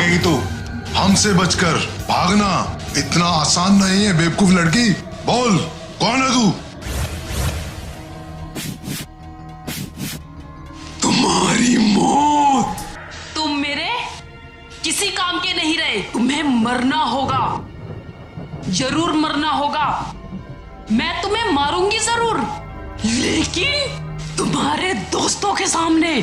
भागेगी तू? हमसे बचकर भागना इतना आसान नहीं है बेवकूफ लड़की। बोल, कौन है तू? तुम्हारी मौत। तुम मेरे किसी काम के नहीं रहे। तुम्हें मरना होगा, जरूर मरना होगा। मैं तुम्हें मारूंगी जरूर, लेकिन तुम्हारे दोस्तों के सामने।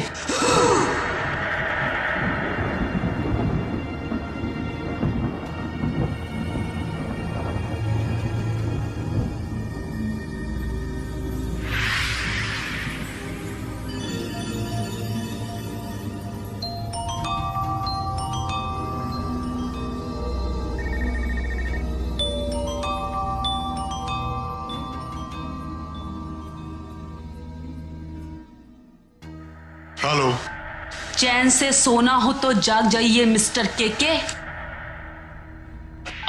हेलो। चैन से सोना हो तो जाग जाइए मिस्टर केके।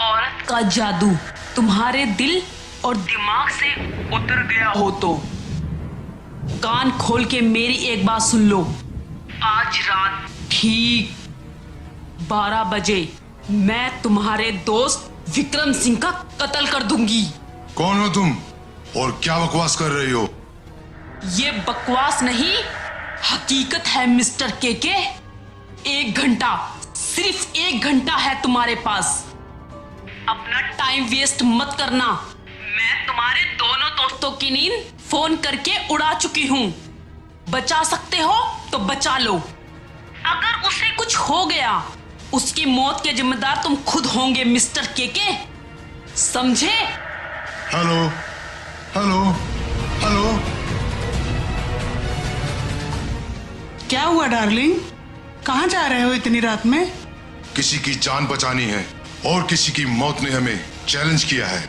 औरत का जादू तुम्हारे दिल और दिमाग से उतर गया हो तो कान खोल के मेरी एक बात सुन लो। आज रात ठीक 12 बजे मैं तुम्हारे दोस्त विक्रम सिंह का कत्ल कर दूंगी। कौन हो तुम और क्या बकवास कर रही हो? ये बकवास नहीं, हकीकत है मिस्टर केके। 1 घंटा, सिर्फ 1 घंटा है तुम्हारे पास। अपना टाइम वेस्ट मत करना। मैं तुम्हारे दोनों दोस्तों की नींद फोन करके उड़ा चुकी हूं। बचा सकते हो तो बचा लो। अगर उसे कुछ हो गया, उसकी मौत के जिम्मेदार तुम खुद होंगे मिस्टर केके, समझे? Hello hello hello. क्या हुआ डार्लिंग, कहाँ जा रहे हो इतनी रात में? किसी की जान बचानी है और किसी की मौत ने हमें चैलेंज किया है।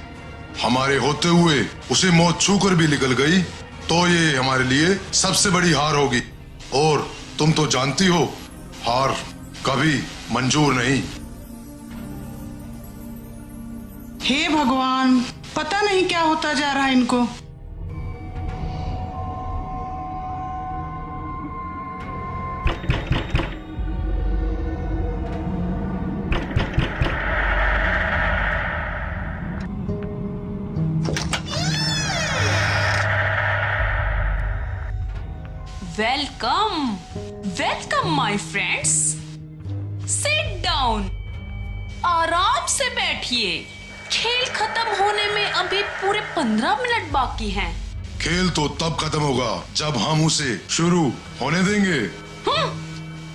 हमारे होते हुए उसे मौत छूकर भी निकल गई तो ये हमारे लिए सबसे बड़ी हार होगी। और तुम तो जानती हो, हार कभी मंजूर नहीं। हे भगवान, पता नहीं क्या होता जा रहा है इनको। Welcome welcome my friends. Sit down, आराम से बैठिए। खेल खत्म होने में अभी पूरे 15 मिनट बाकी हैं। खेल तो तब खत्म होगा जब हम उसे शुरू होने देंगे।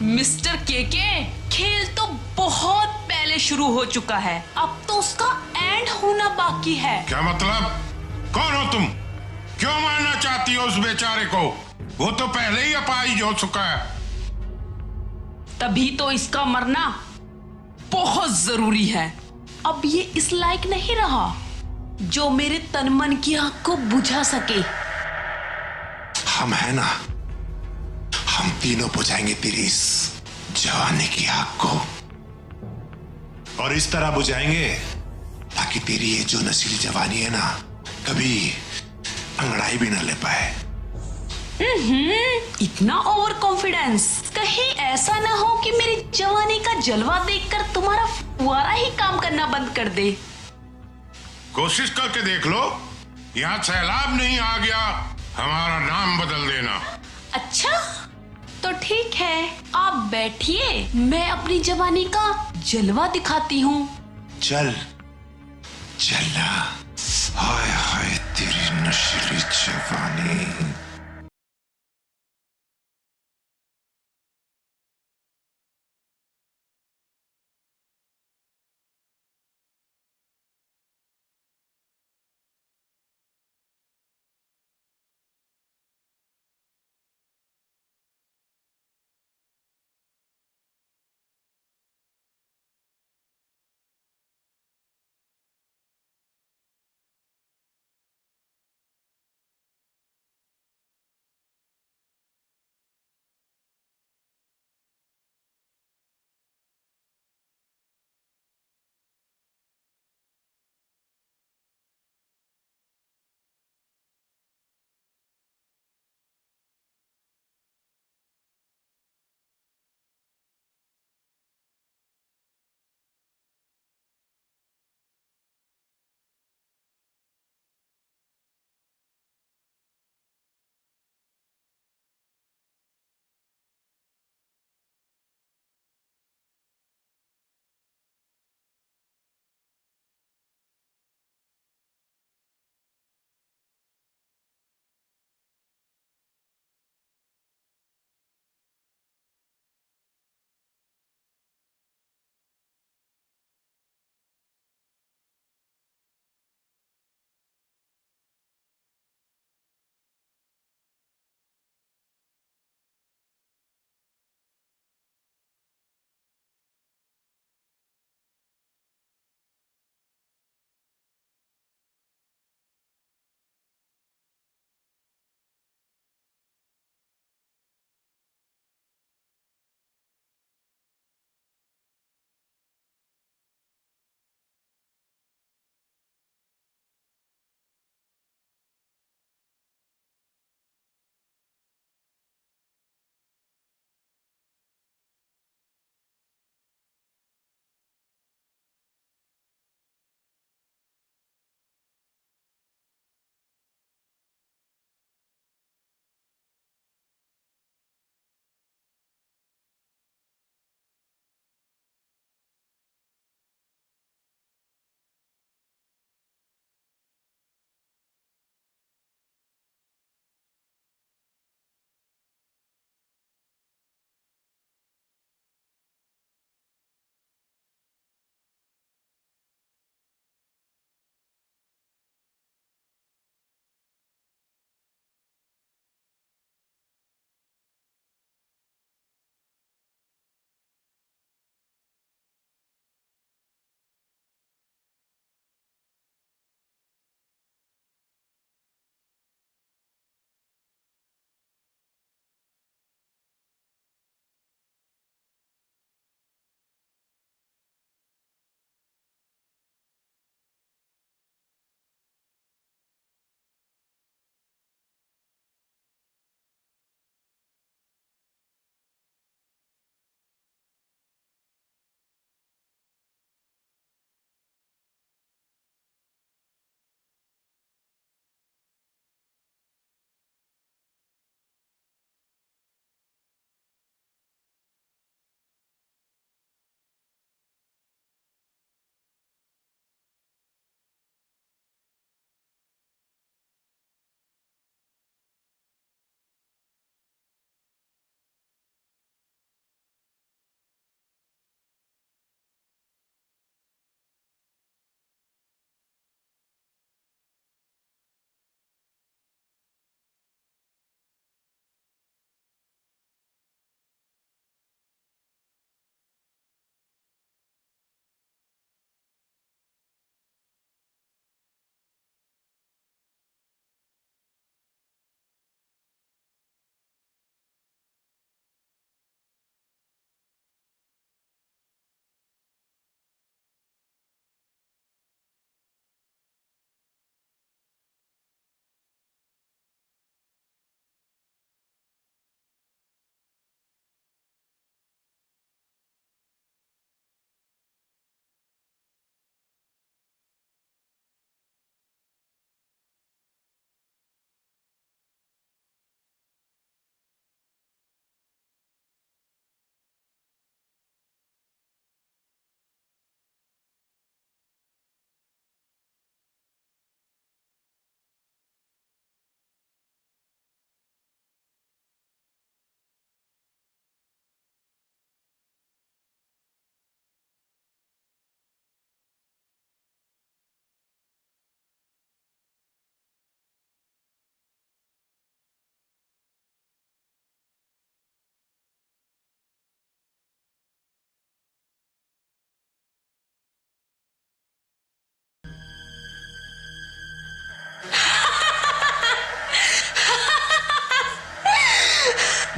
मिस्टर केके, खेल तो बहुत पहले शुरू हो चुका है, अब तो उसका एंड होना बाकी है। क्या मतलब? कौन हो तुम? क्यों मारना चाहती हो उस बेचारे को? वो तो पहले ही अपाहिज हो चुका है। तभी तो इसका मरना बहुत जरूरी है। अब ये इस लायक नहीं रहा जो मेरे तन मन की आग को बुझा सके। हम है ना, हम तीनों बुझाएंगे तेरी इस जवानी की आग को, और इस तरह बुझाएंगे ताकि तेरी ये जो नशीली जवानी है ना, कभी अंगड़ाई भी ना ले पाए। इतना ओवर कॉन्फिडेंस? कहीं ऐसा ना हो कि मेरी जवानी का जलवा देखकर तुम्हारा फुवारा ही काम करना बंद कर दे। कोशिश करके देख लो। यहाँ सैलाब नहीं आ गया, हमारा नाम बदल देना। अच्छा तो ठीक है, आप बैठिए, मैं अपनी जवानी का जलवा दिखाती हूँ। चल चलना। हाय हाय तेरी नशीली जवानी।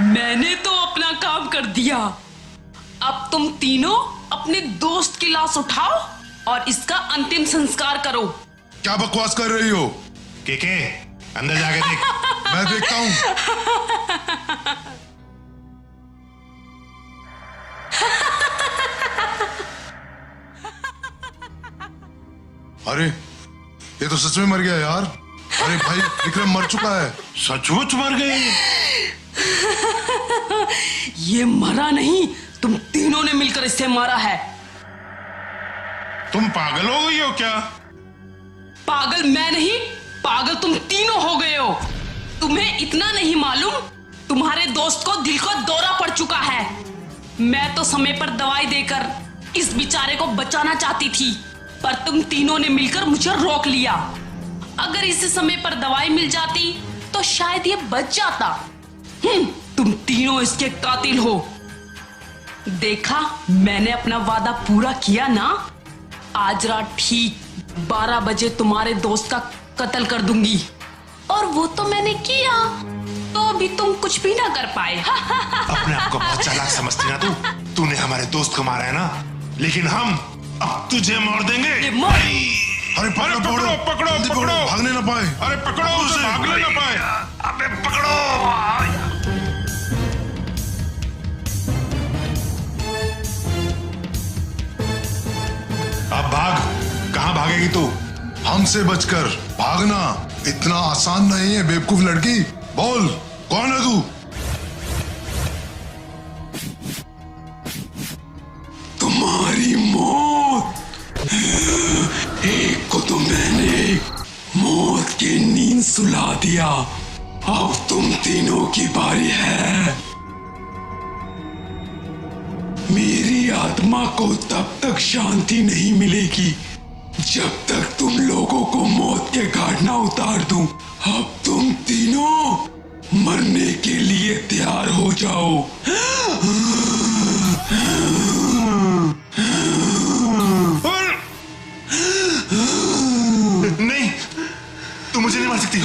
मैंने तो अपना काम कर दिया। अब तुम तीनों अपने दोस्त की लाश उठाओ और इसका अंतिम संस्कार करो। क्या बकवास कर रही हो? के अंदर जाके देख। मैं देखता हूं। अरे ये तो सच में मर गया यार। अरे भाई विक्रम मर चुका है। सचमुच मर गए? ये मरा नहीं, तुम तीनों ने मिलकर इसे मारा है। तुम पागल हो गई हो क्या? पागल मैं नहीं, पागल तुम तीनों हो गए हो। तुम्हें इतना नहीं मालूम, तुम्हारे दोस्त को दिल को दौरा पड़ चुका है। मैं तो समय पर दवाई देकर इस बेचारे को बचाना चाहती थी, पर तुम तीनों ने मिलकर मुझे रोक लिया। अगर इसे समय पर दवाई मिल जाती तो शायद ये बच जाता। तुम तीनों इसके कातिल हो। देखा, मैंने अपना वादा पूरा किया ना। आज रात ठीक 12 बजे तुम्हारे दोस्त का कत्ल कर दूंगी। और वो तो मैंने किया, तो अभी तुम कुछ भी ना कर पाए। अपने आप को बहुत चालाक समझती ना तू। तूने हमारे दोस्त को मारा है ना, लेकिन हम अब तुझे मार देंगे। अरे पकड़ो पकड़ो पकड़ो, भागने ना पाए। अरे पकड़ो उसे, भागने ना पाए। अबे पकड़ो। अब भाग। कहां भागेगी तू? हमसे बचकर भागना इतना आसान नहीं है बेवकूफ लड़की। बोल कौन है तू? तुम्हारी मौत। एक को तो मैंने मौत की नींद सुला दिया, अब तुम तीनों की बारी है। मेरी आत्मा को तब तक शांति नहीं मिलेगी जब तक तुम लोगों को मौत के घाट ना उतार दूं। अब तुम तीनों मरने के लिए तैयार हो जाओ। नहीं, तू मुझे नहीं मार सकती।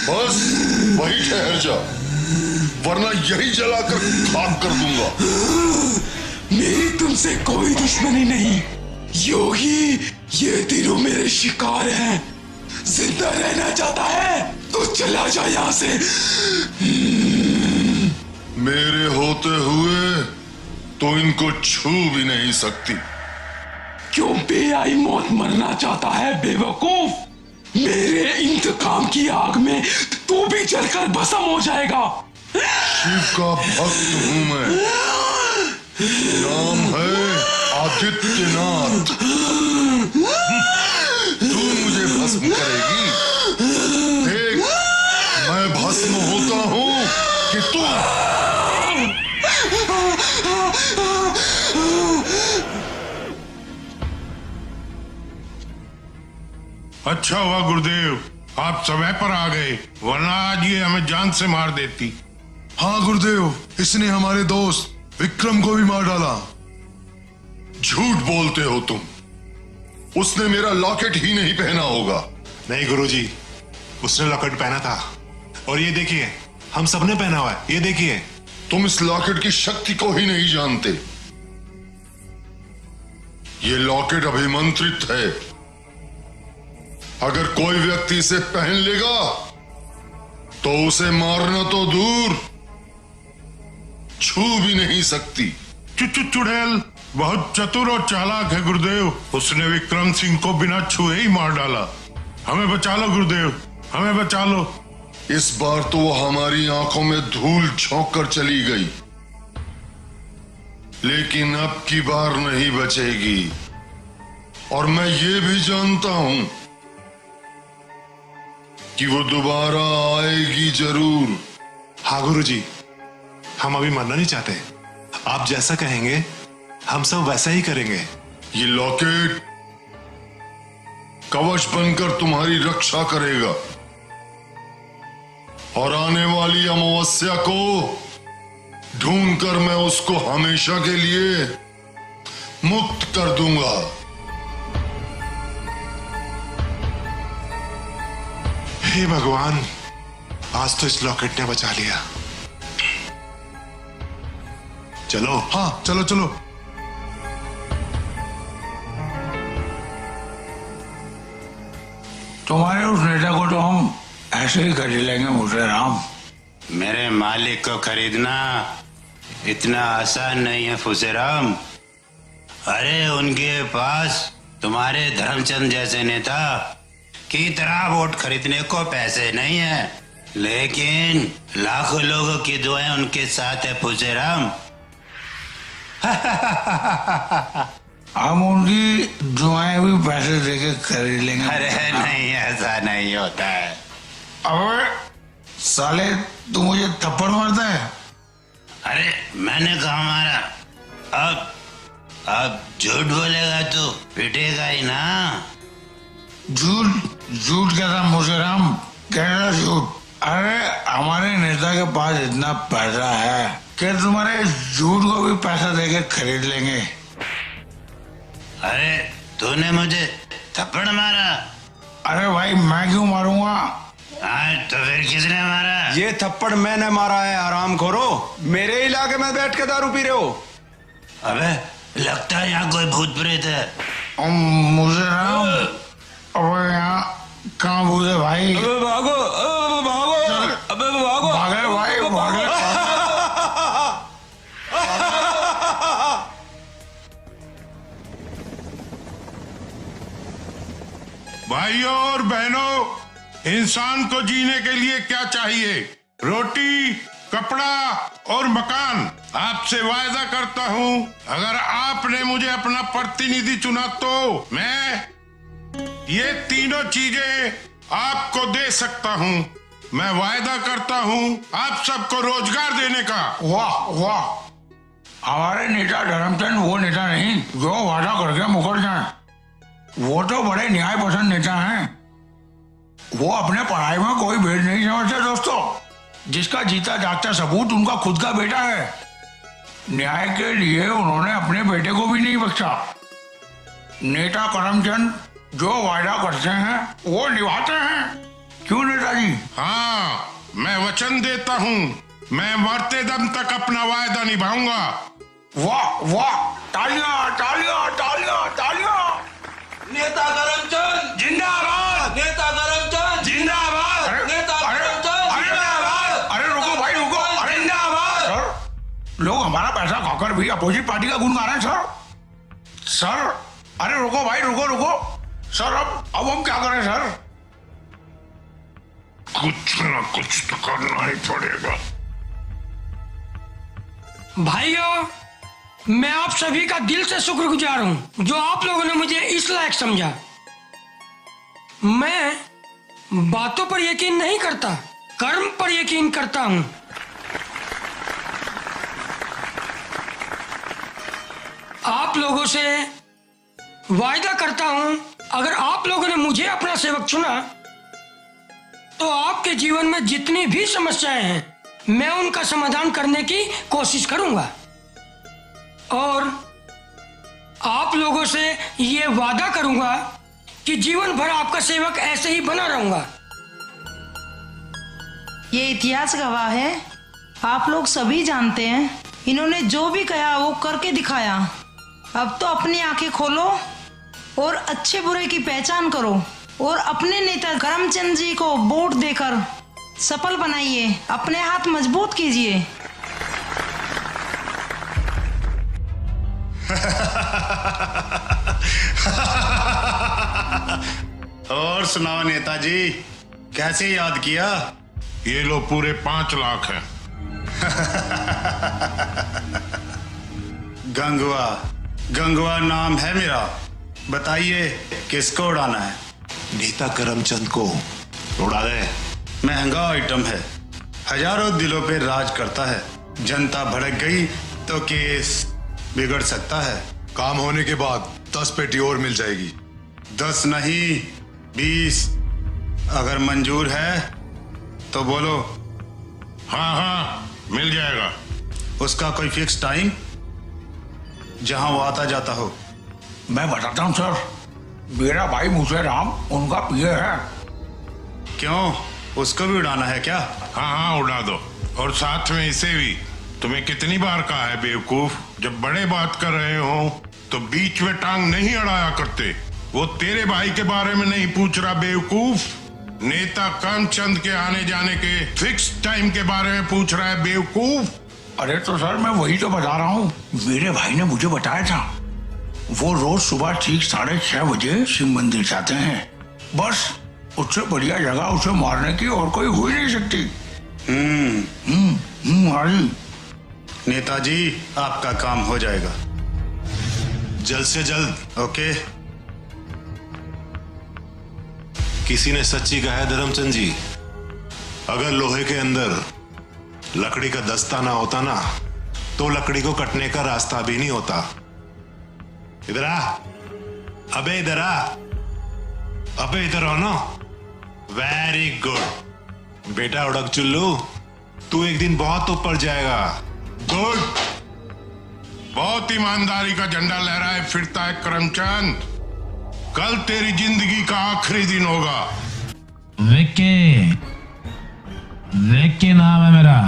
बस वही ठहर जा, वरना यही जलाकर खाक कर दूंगा। मेरी तुमसे कोई दुश्मनी नहीं योगी, ये तीनों मेरे शिकार हैं। जिंदा रहना चाहता है तो चला जा यहाँ से। मेरे होते हुए तो इनको छू भी नहीं सकती। क्यों बेआई मौत मरना चाहता है बेवकूफ? मेरे इंतकाम की आग में तू भी जलकर भस्म हो जाएगा। शिव का भक्त हूं मैं, नाम है आदित्यनाथ। तू मुझे भस्म करेगी? देख, मैं भस्म होता हूं कि तू। अच्छा हुआ गुरुदेव, आप समय पर आ गए, वरना आज ये हमें जान से मार देती। हाँ गुरुदेव, इसने हमारे दोस्त विक्रम को भी मार डाला। झूठ बोलते हो तुम, उसने मेरा लॉकेट ही नहीं पहना होगा। नहीं गुरुजी, उसने लॉकेट पहना था, और ये देखिए हम सबने पहना हुआ है, ये देखिए। तुम इस लॉकेट की शक्ति को ही नहीं जानते। ये लॉकेट अभिमंत्रित है। अगर कोई व्यक्ति इसे पहन लेगा तो उसे मारना तो दूर, छू भी नहीं सकती। चुड़ैल बहुत चतुर और चालाक है गुरुदेव, उसने विक्रम सिंह को बिना छुए ही मार डाला। हमें बचा लो गुरुदेव, हमें बचा लो। इस बार तो वो हमारी आंखों में धूल झोंक कर चली गई, लेकिन अब की बार नहीं बचेगी। और मैं ये भी जानता हूं कि वो दोबारा आएगी जरूर। हाँ गुरुजी, हम अभी मरना नहीं चाहते। आप जैसा कहेंगे हम सब वैसा ही करेंगे। ये लॉकेट कवच बनकर तुम्हारी रक्षा करेगा, और आने वाली अमावस्या को ढूंढकर मैं उसको हमेशा के लिए मुक्त कर दूंगा। हे भगवान, आज तो इस लॉकेट ने बचा लिया। चलो। हाँ चलो चलो। तुम्हारे उस नेता को तो हम ऐसे ही खरीद लेंगे मुझे राम। मेरे मालिक को खरीदना इतना आसान नहीं है फुसेराम। अरे उनके पास तुम्हारे धर्मचंद जैसे नेता की तरह वोट खरीदने को पैसे नहीं है, लेकिन लाखों लोगों की दुआएं उनके साथ है फुसेराम। हम उनकी दुआएं भी पैसे देके खरीद लेंगे। अरे नहीं, ऐसा नहीं होता है। अबे साले तू मुझे थप्पड़ मारता है। अरे मैंने कहा मारा। अब झूठ बोलेगा तो पिटेगा ही ना। झूठ कैसा मुझेराम, कैसा झूठ? अरे हमारे नेता के पास इतना पैसा है कि तुम्हारे झूठ को भी पैसा देके खरीद लेंगे। अरे तूने मुझे थप्पड़ मारा। अरे भाई मैं क्यों मारूंगा? तो फिर किसने मारा? ये थप्पड़ मैंने मारा है, आराम खोरो। मेरे इलाके में बैठ के दारू पी रहे हो। अबे लगता है यहाँ कोई भूत प्रेत है। मुझेराम, अबे यहाँ कहाँ भूत है भाई? अबे भागो, अबे भागो, अबे भागो। भागे भाई भागे। भाइयों और बहनों, इंसान को जीने के लिए क्या चाहिए? रोटी, कपड़ा और मकान। आपसे वायदा करता हूँ, अगर आपने मुझे अपना प्रतिनिधि चुना तो मैं ये तीनों चीजें आपको दे सकता हूँ। मैं वायदा करता हूँ आप सबको रोजगार देने का। वाह वाह, हमारे नेता धर्मचंद वो नेता नहीं जो वादा करके मुकर जाए। वो तो बड़े न्याय पसंद नेता हैं। वो अपने पढ़ाई में कोई भेद नहीं समझते दोस्तों। जिसका जीता जागता सबूत उनका खुद का बेटा है। न्याय के लिए उन्होंने अपने बेटे को भी नहीं बख्शा। नेता करमचंद जो वायदा करते हैं वो निभाते हैं, क्यों नेताजी? हाँ, मैं वचन देता हूँ, मैं मरते दम तक अपना वायदा निभाऊंगा। वाह वाह, तालियां तालियां तालियां तालियां। नेता करमचंद जिंदाबाद, नेता करमचंद जिंदाबाद, नेता करमचंद जिंदाबाद। अरे रुको भाई रुको, जिंदाबाद। सर लोग हमारा पैसा खाकर भी अपोजिट पार्टी का गुण गा रहे हैं सर। अरे रुको भाई रुको रुको सर, अब हम क्या करें सर? कुछ ना कुछ तो करना ही पड़ेगा। भाइयों, मैं आप सभी का दिल से शुक्रगुजार हूं जो आप लोगों ने मुझे इस लायक समझा। मैं बातों पर यकीन नहीं करता, कर्म पर यकीन करता हूं। आप लोगों से वायदा करता हूं, अगर आप लोगों ने मुझे अपना सेवक चुना तो आपके जीवन में जितनी भी समस्याएं हैं मैं उनका समाधान करने की कोशिश करूंगा। और आप लोगों से ये वादा करूंगा कि जीवन भर आपका सेवक ऐसे ही बना रहूंगा। ये इतिहास गवाह है, आप लोग सभी जानते हैं, इन्होंने जो भी कहा वो करके दिखाया। अब तो अपनी आंखें खोलो और अच्छे बुरे की पहचान करो और अपने नेता करमचंद जी को वोट देकर सफल बनाइए, अपने हाथ मजबूत कीजिए। और सुनाओ नेताजी, कैसे याद किया? ये लो पूरे 5 लाख हैं। गंगवा नाम है मेरा। बताइए किसको उड़ाना है? नेता करमचंद को उड़ा दे। महंगा आइटम है, हजारों दिलों पे राज करता है। जनता भड़क गई तो केस बिगड़ सकता है। काम होने के बाद 10 पेटी और मिल जाएगी। 10 नहीं 20 अगर मंजूर है तो बोलो। हाँ हाँ मिल जाएगा। उसका कोई फिक्स टाइम जहां वो आता जाता हो? मैं बताता हूँ सर, मेरा भाई मुझे राम उनका पीए है। क्यों, उसको भी उड़ाना है क्या? हाँ हाँ उड़ा दो, और साथ में इसे भी। तुम्हें कितनी बार कहा है बेवकूफ, जब बड़े बात कर रहे हो तो बीच में टांग नहीं अड़ाया करते। वो तेरे भाई के बारे में नहीं पूछ रहा बेवकूफ, नेता करमचंद के आने जाने के फिक्स टाइम के बारे में पूछ रहा है बेवकूफ। अरे तो सर मैं वही तो बता रहा हूँ, मेरे भाई ने मुझे बताया था वो रोज सुबह ठीक 6:30 बजे शिव मंदिर जाते हैं। बस उससे बढ़िया जगह उसे मारने की और कोई हो ही नहीं सकती। हाजी। नेताजी आपका काम हो जाएगा जल्द से जल्द। ओके। किसी ने सच्ची कहा है धर्मचंद जी, अगर लोहे के अंदर लकड़ी का दस्ता ना होता ना तो लकड़ी को कटने का रास्ता भी नहीं होता। इधर आ, अबे इधर आ, अबे इधर हो ना। वेरी गुड बेटा उड़क चुल्लू, तू एक दिन बहुत ऊपर जाएगा। गुड, बहुत ईमानदारी का झंडा लहराए फिरता है करमचंद। कल तेरी जिंदगी का आखिरी दिन होगा। विक्की, विक्की नाम है मेरा।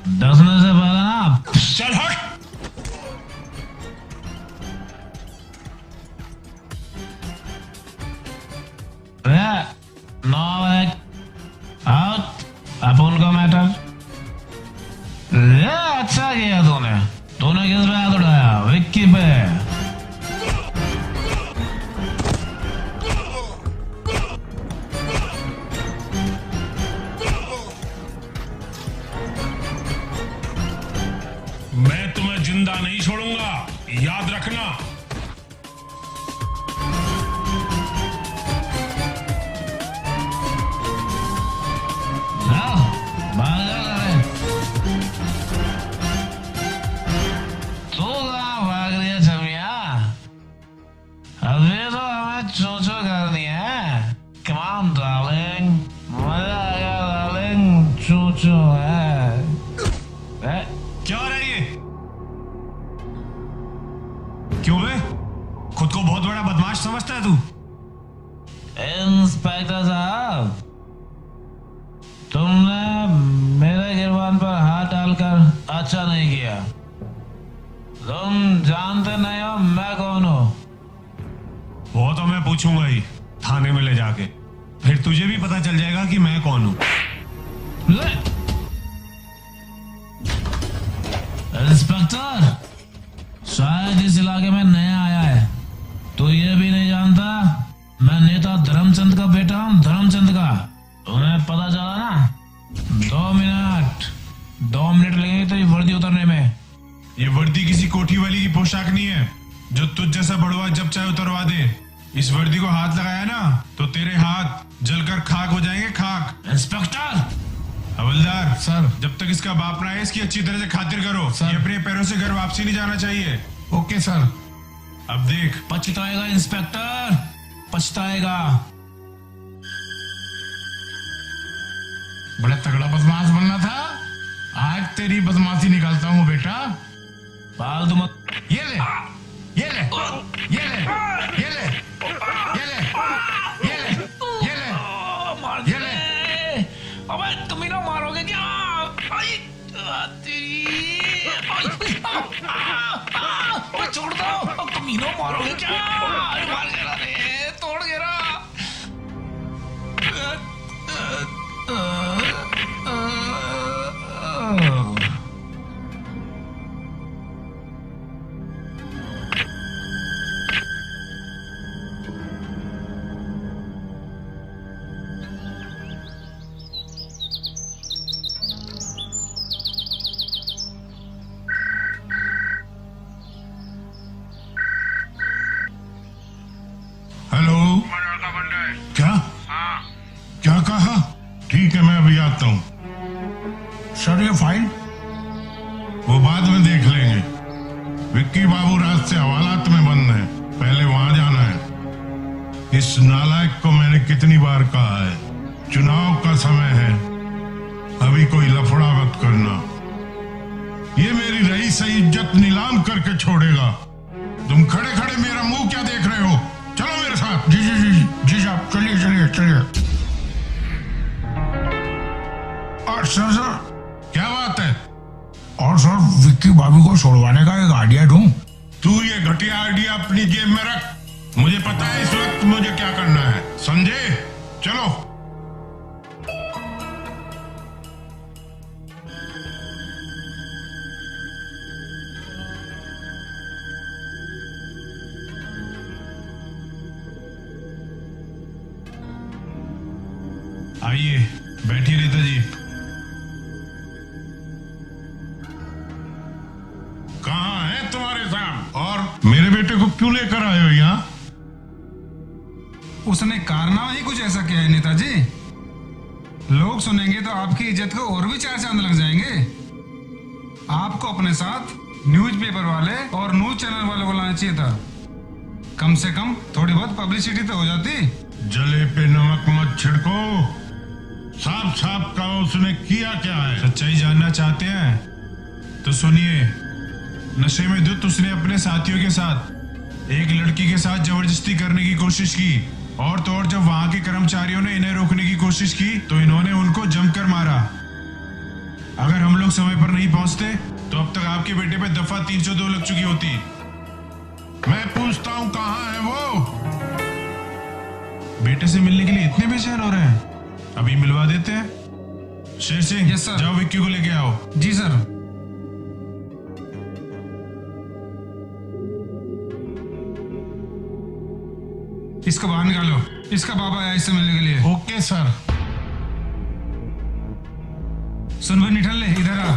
डसने से पहले ना चल हट। आउट अपन का मैटर। अच्छा किया तूने किस पे हाथ उठाया? विक्की पे। मैं तुम्हें जिंदा नहीं छोड़ूंगा, याद रखना। क्या हो रहा है ये? क्यों बे? खुद को बहुत बड़ा बदमाश समझता है तू? इंस्पेक्टर साहब, तुमने मेरे गिरबान पर हाथ डालकर अच्छा नहीं किया। तुम जानते नहीं हो मैं कौन हूं। वो तो मैं पूछूंगा ही थाने में ले जाके, फिर तुझे भी पता चल जाएगा कि मैं कौन हूं। इंस्पेक्टर, शायद इस इलाके में नया आया है तो ये भी नहीं जानता मैं नेता धर्मचंद का बेटा हूँ, धर्मचंद का। तुम्हें पता चला ना? 2 मिनट लगेंगे तेरी वर्दी उतरने में। ये वर्दी किसी कोठी वाली की पोशाक नहीं है जो तुझ जैसा बड़वा जब चाहे उतरवा दे। इस वर्दी को हाथ लगाया ना तो तेरे हाथ जलकर खाक हो जाएंगे, खाक। इंस्पेक्टर। हवलदार सर, जब तक इसका बाप ना आए इसकी अच्छी तरह से खातिर करो। ये अपने पैरों से घर वापसी नहीं जाना चाहिए। Okay sir. अब देख पछताएगा इंस्पेक्टर, पछताएगा। बड़ा तगड़ा बदमाश बनना था, आज तेरी बदमाशी निकालता हूँ बेटा। फालतू मत। ये ले, ये ले, ये ले, ये ले, ये ले, ये ले, ये ले, ये ले। अबे तुम ही ना मारोगे क्या? छोड़ दो, तुम ही ना मारोगे क्या? मार गिरा रे, तोड़ गिरा। क्या कहा? ठीक है मैं अभी आता हूँ। सर ये फाइल? वो बाद में देख लेंगे। विक्की बाबू रात से हवालात में बंद है, पहले वहां जाना है। इस नालायक को मैंने कितनी बार कहा है, चुनाव का समय है, अभी कोई लफड़ा मत करना। ये मेरी रही सही इज्जत नीलाम करके छोड़ेगा। तुम खड़े खड़े मेरा मुंह क्या देख रहे हो? चलो मेरे साथ। जी जी जी जी साहब, चलिए चलिए। और सर क्या बात है? और सर विक्की भाभी को छोड़वाने का एक आइडिया दूं? तू ये घटिया आइडिया अपनी जेब में रख। मुझे पता है इस वक्त मुझे क्या करना है, समझे? चलो। आइए बैठिए नेताजी। कहाँ है तुम्हारे साहब? और मेरे बेटे को क्यों लेकर आए हो यहाँ? उसने कारनामा ही कुछ ऐसा किया है नेताजी, लोग सुनेंगे तो आपकी इज्जत को और भी 4 चांद लग जाएंगे। आपको अपने साथ न्यूज़पेपर वाले और न्यूज चैनल वाले को लाना चाहिए था, कम से कम थोड़ी बहुत पब्लिसिटी तो हो जाती। जले पे नमक मत छिड़को, साफ साफ कहो उसने किया क्या है। सच्चाई जानना चाहते हैं तो सुनिए। नशे में धुत उसने अपने साथियों के साथ एक लड़की के साथ जबरदस्ती करने की कोशिश की, और तो और जब वहां के कर्मचारियों ने इन्हें रोकने की कोशिश की तो इन्होंने उनको जमकर मारा। अगर हम लोग समय पर नहीं पहुंचते तो अब तक आपके बेटे पे दफा 302 लग चुकी होती। मैं पूछता हूँ कहाँ है वो? बेटे से मिलने के लिए इतने बेचैन हो रहे हैं, अभी मिलवा देते हैं। शेर सिंह, यस सर। जाओ विक्की को लेके आओ। जी सर। इसको बाहर निकालो, इसका बाबा आया इससे मिलने के लिए। Okay sir. सुन भाई निठल ले, इधर आ।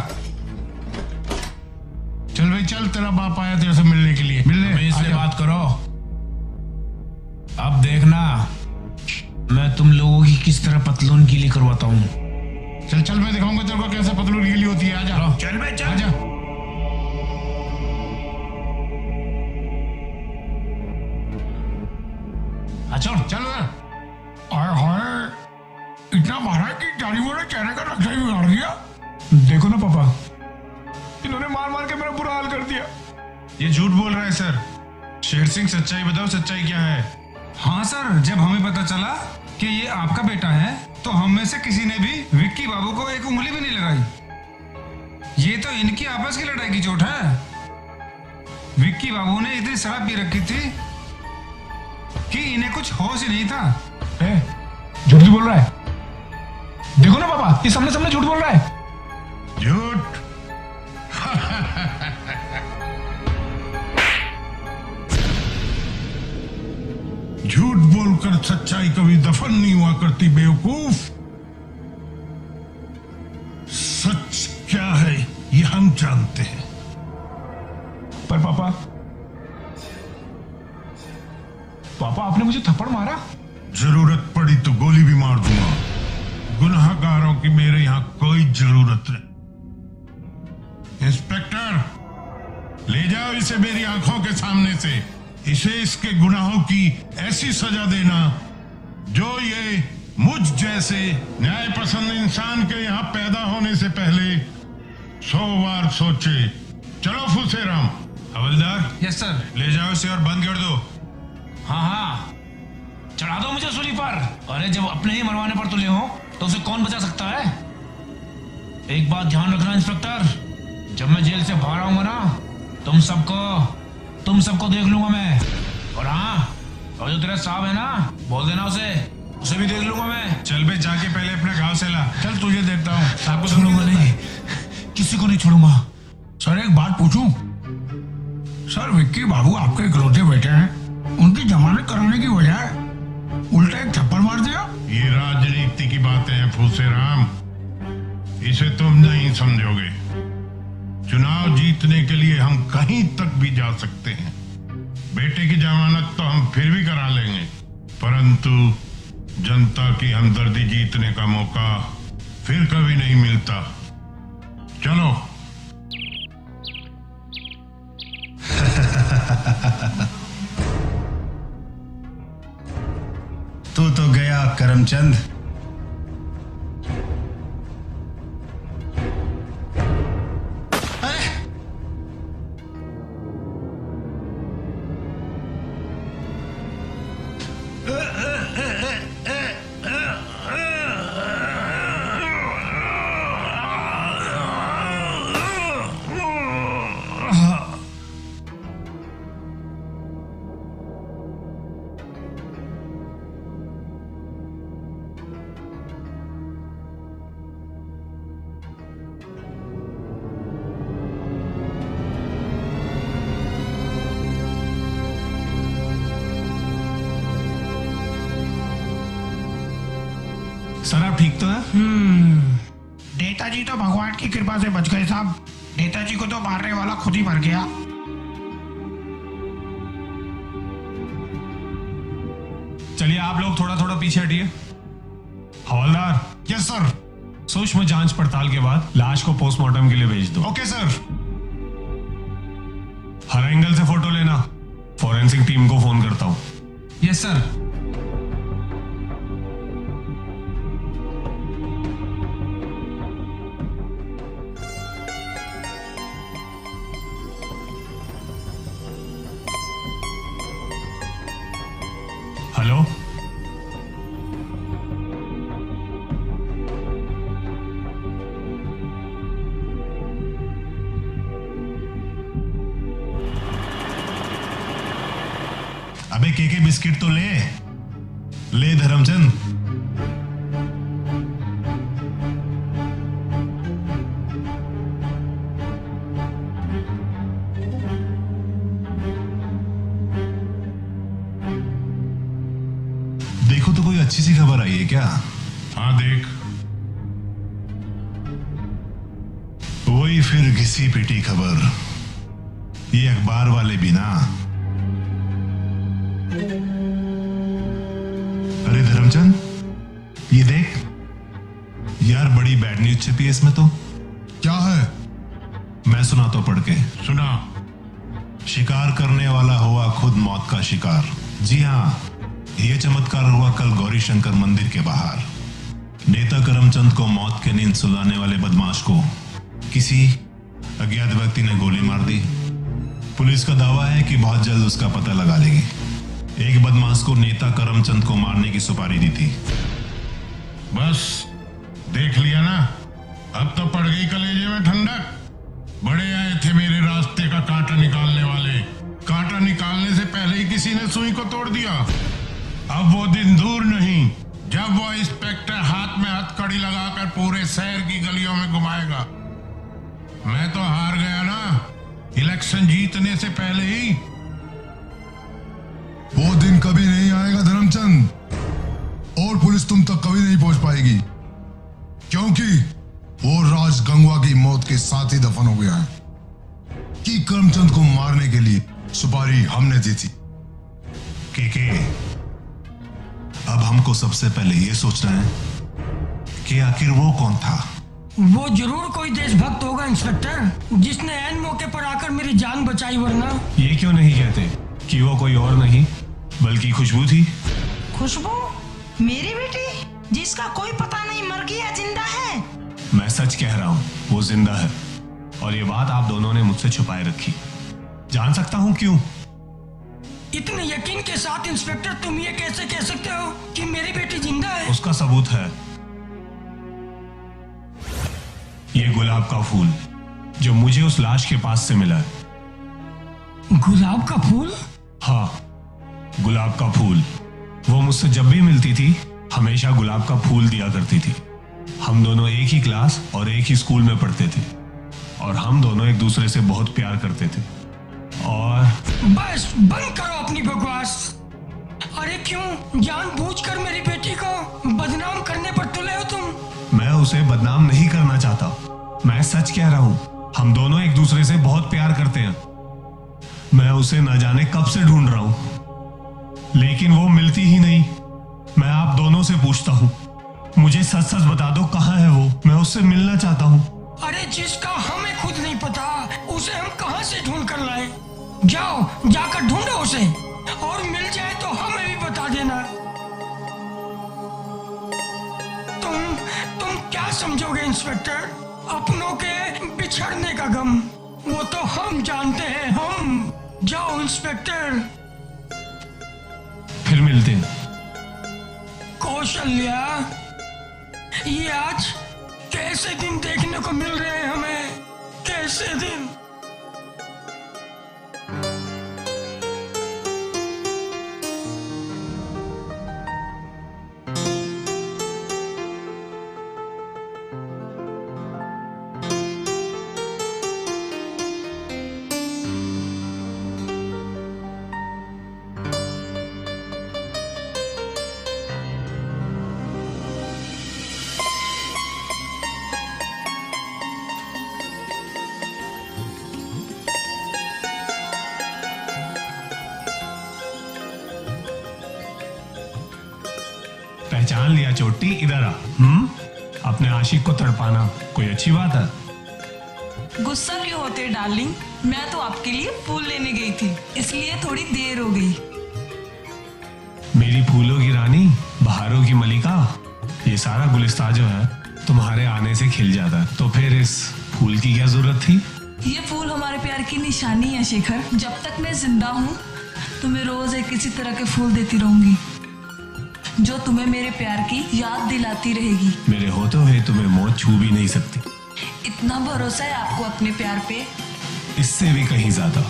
चल भाई चल, तेरा बाप आया तेरे से मिलने के लिए। मिलने इससे बात करो। अब देखना मैं तुम लोगों की किस तरह पतलून गीली करवाता हूँ। चल चल, मैं दिखाऊंगा तेरे को कैसे पतलून गीली होती है। आजा चल बे चल। आजा। अच्छा चल हाय हाय, इतना मारा कि जानी वाले चेहरे का नक्शा ही बिगाड़ दिया। देखो ना पापा, इन्होंने मार मार के मेरा बुरा हाल कर दिया। ये झूठ बोल रहा है सर। शेर सिंह, सच्चाई बताओ, सच्चाई क्या है? हाँ सर, जब हमें पता चला कि ये आपका बेटा है तो हम में से किसी ने भी विक्की बाबू को एक उंगली भी नहीं लगाई। ये तो इनकी आपस की लड़ाई की चोट है। विक्की बाबू ने इतनी शराब पी रखी थी कि इन्हें कुछ होश ही नहीं था। झूठ बोल रहा है। देखो ना पापा, ये सामने सामने झूठ बोल रहा है। झूठ? झूठ बोलकर सच्चाई कभी दफन नहीं हुआ करती बेवकूफ। सच क्या है ये हम जानते हैं। पर पापा आपने मुझे थप्पड़ मारा। जरूरत पड़ी तो गोली भी मार दूंगा। गुनाहगारों की मेरे यहाँ कोई जरूरत नहीं। इंस्पेक्टर, ले जाओ इसे मेरी आंखों के सामने से। इसे इसके गुनाहों की ऐसी सजा देना जो ये मुझ जैसे न्याय पसंद इंसान के यहाँ पैदा होने से पहले 100 बार सोचे। चलो फुसेराम। हवलदार। Yes sir. ले जाओ इसे और बंद कर दो। हाँ, चढ़ा दो मुझे सूली पर। अरे जब अपने ही मरवाने पर तुले हो तो उसे कौन बचा सकता है? एक बात ध्यान रखना इंस्पेक्टर, जब मैं जेल से बाहर आऊंगा ना, तुम सबको देख लूंगा मैं। और हाँ, और जो तेरा साहब है ना, बोल देना उसे भी देख लूंगा मैं। चल बे, जाके पहले अपना घाव सहला। चल तुझे देखता हूँ। साहब को छोड़ूंगा नहीं, किसी को नहीं छोड़ूंगा। सर एक बात पूछूं? सर विक्की बाबू आपके इकलौते बेटे हैं, उनकी जमानत कराने की वजह उल्टा एक थप्पड़ मार दिया। ये राजनीति की बातें हैं फुसेराम, इसे तुम नहीं समझोगे। चुनाव जीतने के लिए हम कहीं तक भी जा सकते हैं। बेटे की जमानत तो हम फिर भी करा लेंगे, परंतु जनता की हमदर्दी जीतने का मौका फिर कभी नहीं मिलता। चलो। तू तो गया करमचंद। सर आप ठीक तो है? नेताजी तो भगवान की कृपा से बच गए साहब। नेताजी को तो मारने वाला खुद ही मर गया। चलिए आप लोग थोड़ा थोड़ा पीछे हटिए। हवलदार। Yes sir. सूक्ष्म जांच पड़ताल के बाद लाश को पोस्टमार्टम के लिए भेज दो। Okay sir. हर एंगल से फोटो लेना। फॉरेंसिक टीम को फोन करता हूं। Yes sir. हेलो। अबे केके बिस्किट तो ले धर्मचंद। देखो तो कोई अच्छी सी खबर आई है क्या? हाँ देख। वही फिर घिसी पिटी खबर। ये अखबार वाले भी ना। अरे धर्मचंद ये देख यार, बड़ी बैड न्यूज छपी है इसमें तो। क्या है? मैं सुना तो पढ़ के। सुना। शिकार करने वाला हुआ खुद मौत का शिकार। जी हाँ, यह चमत्कार हुआ कल गौरी शंकर मंदिर के बाहर। नेता करमचंद को मौत के नींद सुलाने वाले बदमाश को किसी अज्ञात व्यक्ति ने गोली मार दी। पुलिस का दावा है कि बहुत जल्द उसका पता लगा लेगी। एक बदमाश को नेता करमचंद को मारने की सुपारी दी थी। बस देख लिया ना, अब तो पड़ गई कलेजे में ठंडक। बड़े आए थे मेरे रास्ते का कांटा निकालने वाले। कांटा निकालने से पहले ही किसी ने सुई को तोड़ दिया। अब वो दिन दूर नहीं जब वो इंस्पेक्टर हाथ में हथकड़ी लगाकर पूरे शहर की गलियों में घुमाएगा। मैं तो हार गया ना इलेक्शन जीतने से पहले ही। वो दिन कभी नहीं आएगा धर्मचंद, और पुलिस तुम तक कभी नहीं पहुंच पाएगी, क्योंकि वो राज गंगवा की मौत के साथ ही दफन हो गया है कि करमचंद को मारने के लिए सुपारी हमने दी थी। के अब हमको सबसे पहले ये सोचना है कि आखिर वो कौन था। वो जरूर कोई देशभक्त होगा इंस्पेक्टर, जिसने ऐन मौके पर आकर मेरी जान बचाई, वरना ये क्यों नहीं कहते कि वो कोई और नहीं बल्कि खुशबू थी। खुशबू? मेरी बेटी जिसका कोई पता नहीं मर गया जिंदा है? मैं सच कह रहा हूँ, वो जिंदा है, और ये बात आप दोनों ने मुझसे छुपाए रखी। जान सकता हूँ क्यों? इतने यकीन के साथ इंस्पेक्टर तुम ये कैसे कह सकते हो कि मेरी बेटी जिंदा है? उसका सबूत है ये गुलाब का फूल जो मुझे उस लाश के पास से मिला है। गुलाब का फूल? हाँ, गुलाब का फूल। वो मुझसे जब भी मिलती थी हमेशा गुलाब का फूल दिया करती थी। हम दोनों एक ही क्लास और एक ही स्कूल में पढ़ते थे, और हम दोनों एक दूसरे से बहुत प्यार करते थे। और बस बंद करो अपनी बकवास। अरे क्यों जानबूझकर मेरी बेटी को बदनाम करने पर तुले हो तुम? मैं उसे बदनाम नहीं करना चाहता, मैं सच कह रहा हूँ। हम दोनों एक दूसरे से बहुत प्यार करते हैं। मैं उसे न जाने कब से ढूंढ रहा हूं, लेकिन वो मिलती ही नहीं। मैं आप दोनों से पूछता हूं, मुझे सच सच बता दो कहां है वो, मैं उससे मिलना चाहता हूं। अरे जिसका हमें खुद नहीं पता उसे हम कहां से ढूंढ कर लाए? जाओ जाकर ढूंढो उसे, और मिल जाए तो हमें भी बता देना। तुम क्या समझोगे इंस्पेक्टर? अपनों के बिछड़ने का गम वो तो हम जानते हैं, हम। जाओ इंस्पेक्टर। फिर मिलते हैं। कौशल्या, ये आज कैसे दिन देखने को मिल रहे हैं हमें, कैसे दिन। पहचान लिया चोटी, इधर आ। अपने आशिक को तड़पाना कोई अच्छी बात है? गुस्सा क्यों होते डार्लिंग? मैं तो आपके लिए फूल लेने गई थी, इसलिए थोड़ी देर हो गई। मेरी फूलों की रानी, बहारों की मलिका, ये सारा गुलिस्ता जो है तुम्हारे आने से खिल जाता है, तो फिर इस फूल की क्या जरूरत थी? ये फूल हमारे प्यार की निशानी है शेखर। जब तक मैं जिंदा हूँ तुम्हें रोज एक इसी तरह के फूल देती रहूंगी, जो तुम्हें मेरे प्यार की याद दिलाती रहेगी। मेरे होते हुए तुम्हें मौत छू भी नहीं सकती। इतना भरोसा है आपको अपने प्यार पे? इससे भी कहीं ज्यादा।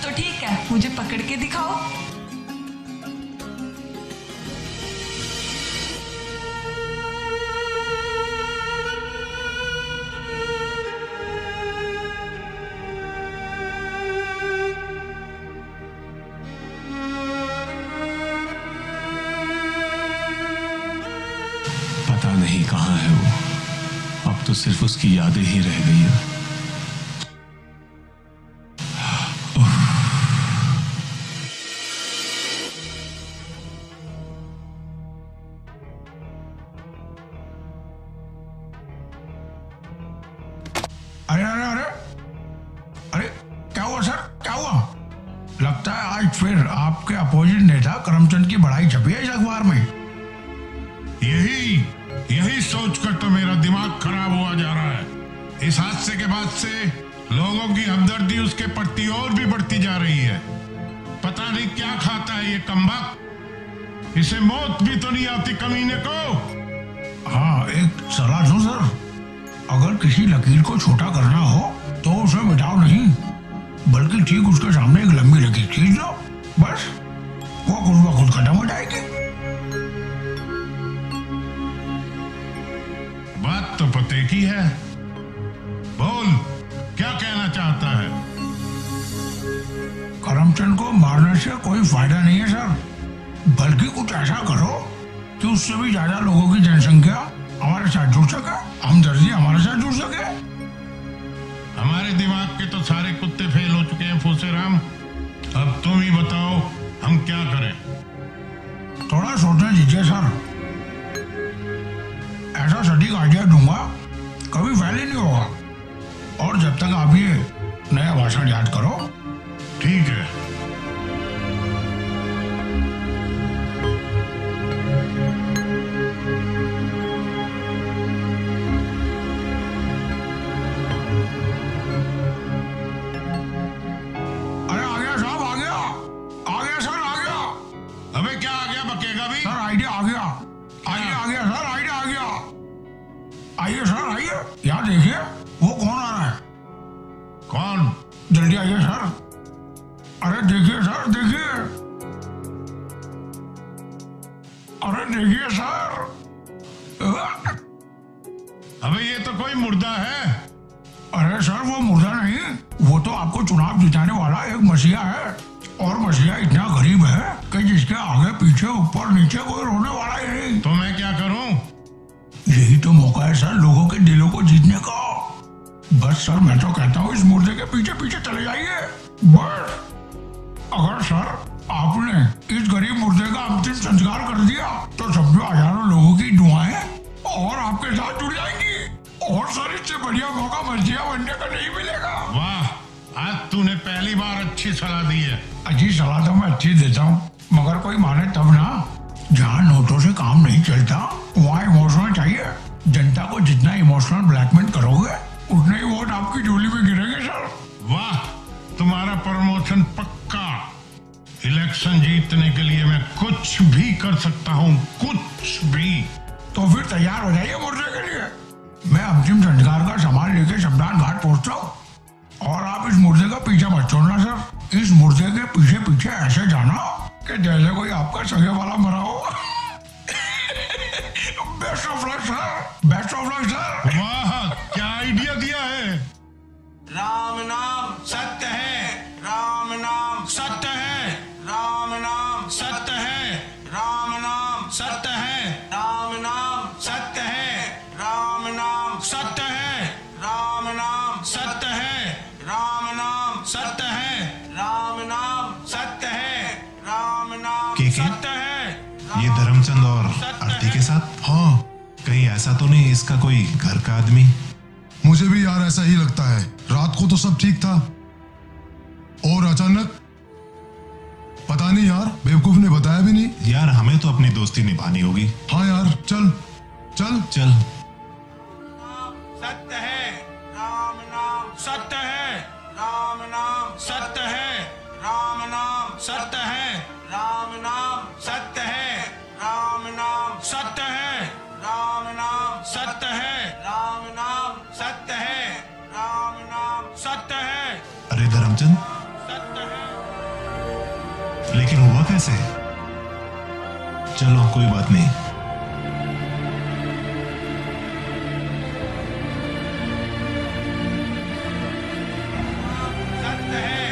तो ठीक है, मुझे पकड़ के दिखाओ। पता नहीं कहाँ है वो, अब तो सिर्फ उसकी यादें ही रह गई है। अरे अरे अरे अरे, क्या हुआ सर, क्या हुआ? लगता है आज फिर आपके अपोजिट नेता करमचंद की बड़ाई छपी है इस अखबार में। यही सोचकर तो मेरा दिमाग खराब हुआ जा रहा है। इस हादसे के बाद से लोगों की हमदर्दी उसके प्रति और भी बढ़ती जा रही है। पता नहीं क्या खाता है ये कमबख्त, इसे मौत भी तो नहीं आती कमीने को। हाँ, एक सलाह दूं सर, अगर किसी लकीर को छोटा करना हो तो उसे मिटाओ नहीं, बल्कि ठीक उसके सामने एक लंबी लकीर खींच दो, बस वो खुद ब खुद खत्म हो जाएगी। बात तो पते की है, बोल क्या कहना चाहता है? करमचंद को मारने से कोई फायदा नहीं है सर, बल्कि कुछ ऐसा करो कि उससे भी ज्यादा लोगों की जनसंख्या हमारे साथ जुड़ सके, हमदर्दी हमारे साथ जुड़ सके। हमारे दिमाग के तो सारे कुत्ते फेल हो चुके हैं फूसेराम, अब तुम ही बताओ हम क्या करें? थोड़ा सोचने दीजिए सर, ऐसा सटीक आइडिया दूंगा कभी फेल ही नहीं होगा। और जब तक आप ये नया भाषण याद करो। ठीक है। अरे आ गया साहब, आ गया, आ गया सर, आ गया। अबे क्या आ गया, बकेगा भी? सर आइडिया आ गया, आइडिया आ गया सर, आइडिया आ गया। आइए सर, आइए, यहाँ देखिए वो कौन आ रहा है। कौन? जल्दी आइए सर। अरे देखिए सर, देखिए, अरे देखिए सर। अबे ये तो कोई मुर्दा है। अरे सर वो मुर्दा नहीं, वो तो आपको चुनाव जिताने वाला एक मसीहा है, और मसीहा इतना गरीब है कि जिसके आगे पीछे ऊपर नीचे कोई रोने वाला ही नहीं। तो मैं क्या करूं? यही तो मौका है सर लोगों के दिलों को जीतने का। बस सर मैं तो कहता हूँ इस मुर्दे के पीछे पीछे चले जाइए, बस। अगर सर आपने इस गरीब मुर्दे का अंतिम संस्कार कर दिया तो समझो हजारों लोगों की दुआएं और आपके साथ जुड़ जाएंगी, और सर इससे बढ़िया मौका मसीहा बनने का नहीं मिलेगा। वाह, आज तूने पहली बार अच्छी सलाह दी है। अच्छी सलाह तो मैं अच्छी देता हूँ, मगर कोई माने तब ना। जहाँ नोटों से काम नहीं चलता वहाँ इमोशनल चाहिए। जनता को जितना इमोशनल ब्लैकमेल करोगे उतने ही वोट आपकी झोली में गिरेंगे सर। वाह, तुम्हारा प्रमोशन पक्का। इलेक्शन जीतने के लिए मैं कुछ भी कर सकता हूँ, कुछ भी। तो फिर तैयार हो जाइए मुर्दे के लिए। मैं अंतिम संस्कार का सामान लेके शमशान घाट पहुँचता हूँ, और आप इस मुर्दे का पीछा मत छोड़ना सर। इस मुर्दे के पीछे पीछे ऐसे जाना कि जैसे कोई आपका सगे वाला मरा हो। Best of luck sir, best of luck sir. वाह, क्या आइडिया दिया है। राम नाम सत्य है, राम नाम सत्य है, राम नाम सत्य है, राम नाम सत्य है, राम नाम सत्य है, राम नाम सत्य है, राम नाम सत्य है, राम नाम सत्य है, राम नाम सत्य है, राम नाम सत्य है। धर्मचंद और आरती के साथ? हाँ। कहीं ऐसा तो नहीं इसका कोई घर का आदमी? मुझे भी यार ऐसा ही लगता है। रात को तो सब ठीक था और अचानक पता नहीं यार, बेवकूफ ने बताया भी नहीं। यार हमें तो अपनी दोस्ती निभानी होगी। हाँ यार, चल चल चल। सत्य है राम नाम, सत्य है राम नाम, सत्य है राम नाम, सत्य है राम नाम, सत्य है राम नाम, सत्य है राम नाम, सत्य है राम नाम, सत्य है राम नाम, सत्य है। अरे धर्मचंद, सत्य है। लेकिन हुआ कैसे? चलो कोई बात नहीं। सत्य है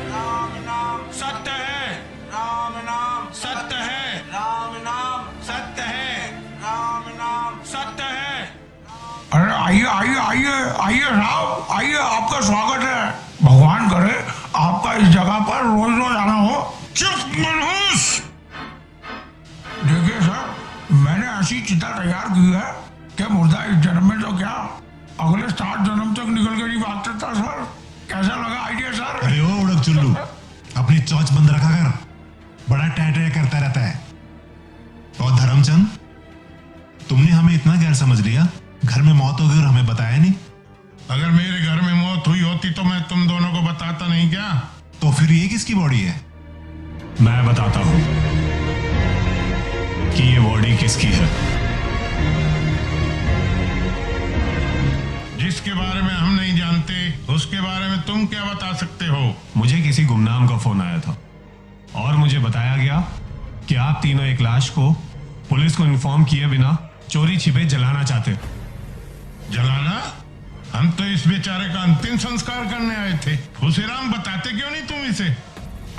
राम नाम, सत्य है राम नाम, सत्य है राम नाम, सत्य है राम नाम, सत्य है। अरे आइए आइए आइए आइए साहब, आइए, आपका स्वागत है। भगवान करे आपका इस जगह पर रोज रोज आना हो। चुप मनहूस! देखिए सर, मैंने ऐसी चिता तैयार की है कि मुर्दा इस जन्म में तो क्या, अगले 7 जन्म तक निकल के नहीं भाग सकता। सर कैसा लगा आइडिया सर? अरे ओ उड़क चुल्लू, अपनी चौच बंद रखा कर, बड़ा टैटरे करता रहता है। और धर्मचंद, तुमने हमें इतना गैर समझ लिया, घर में मौत हो गई और हमें बताया नहीं। अगर मेरे घर में मौत हुई होती तो मैं तुम दोनों को बताता नहीं क्या? तो फिर ये किसकी बॉडी है? मैं बताता हूं कि ये बॉडी किसकी है। जिसके बारे में हम नहीं जानते उसके बारे में तुम क्या बता सकते हो? मुझे किसी गुमनाम का फोन आया था और मुझे बताया गया कि आप तीनों एक लाश को पुलिस को इन्फॉर्म किए बिना चोरी छिपे जलाना चाहते हो। जलाना? हम तो इस बेचारे का अंतिम संस्कार करने आए थे। खुशीराम, बताते क्यों नहीं तुम इसे?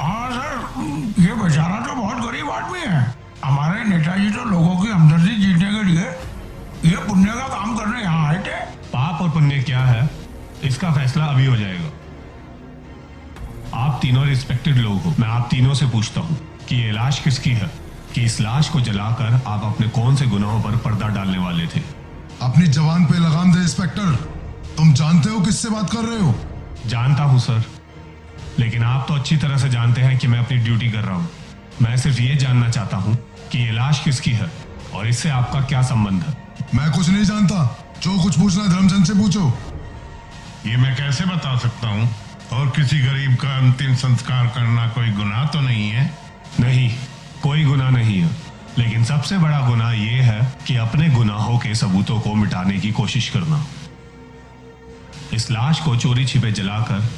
हाँ सर, ये बेचारा तो बहुत गरीब आदमी है। हमारे नेताजी तो लोगों की हमदर्दी जीतने के लिए ये पुण्य का काम करने यहाँ आए थे। पाप और पुण्य क्या है, इसका फैसला अभी हो जाएगा। आप तीनों रिस्पेक्टेड लोग हो, मैं आप तीनों से पूछता हूँ कि ये लाश किसकी है, कि इस लाश को जलाकर आप अपने कौन से गुनाहों पर पर्दा डालने वाले थे। अपनी जवान पे लगाम दे इंस्पेक्टर। तुम जानते हो किससे बात कर रहे हो? जानता हूं सर, लेकिन आप तो अच्छी तरह से जानते हैं कि मैं अपनी ड्यूटी कर रहा हूं। मैं सिर्फ ये जानना चाहता हूं कि ये लाश किसकी है और इससे आपका क्या संबंध है। मैं कुछ नहीं जानता, जो कुछ पूछना है धर्मचंद से पूछो। ये मैं कैसे बता सकता हूँ? और किसी गरीब का अंतिम संस्कार करना कोई गुनाह तो नहीं है? नहीं, कोई गुनाह नहीं है, लेकिन सबसे बड़ा गुनाह ये है कि अपने गुनाहों के सबूतों को मिटाने की कोशिश करना। इस लाश को चोरी छिपे जलाकर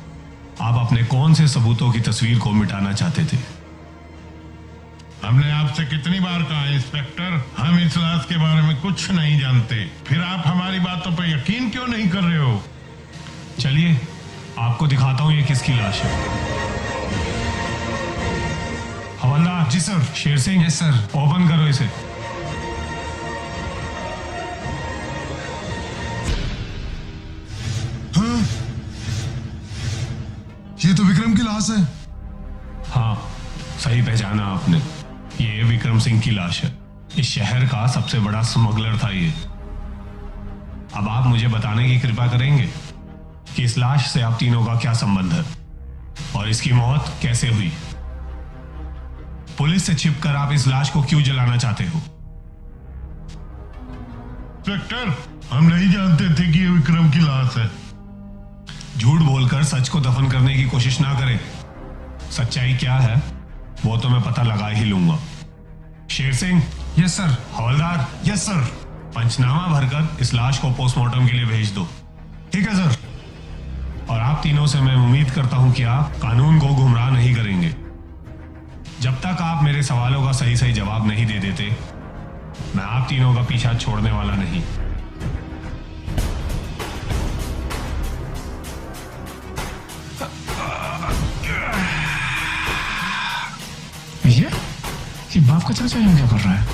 आप अपने कौन से सबूतों की तस्वीर को मिटाना चाहते थे? हमने आपसे कितनी बार कहा इंस्पेक्टर, हम इस लाश के बारे में कुछ नहीं जानते, फिर आप हमारी बातों पर यकीन क्यों नहीं कर रहे हो? चलिए आपको दिखाता हूं ये किसकी लाश है। हवलदार। जी sir. Sher Singh. Yes sir. Open करो इसे। हाँ? ये तो विक्रम की लाश है। हाँ, सही पहचाना आपने, ये विक्रम सिंह की लाश है। इस शहर का सबसे बड़ा स्मगलर था ये। अब आप मुझे बताने की कृपा करेंगे कि इस लाश से आप तीनों का क्या संबंध है और इसकी मौत कैसे हुई? पुलिस से छिपकर आप इस लाश को क्यों जलाना चाहते हो? इंस्पेक्टर, हम नहीं जानते थे कि ये विक्रम की लाश है। झूठ बोलकर सच को दफन करने की कोशिश ना करें। सच्चाई क्या है वो तो मैं पता लगा ही लूंगा। शेर सिंह। Yes sir. हवलदार। Yes sir. पंचनामा भरकर इस लाश को पोस्टमार्टम के लिए भेज दो। ठीक है सर। और आप तीनों से मैं उम्मीद करता हूं कि आप कानून को गुमराह नहीं करेंगे। जब तक आप मेरे सवालों का सही सही जवाब नहीं दे देते, मैं आप तीनों का पीछा छोड़ने वाला नहीं। ये बाप का चाचा यहाँ क्या कर रहा है?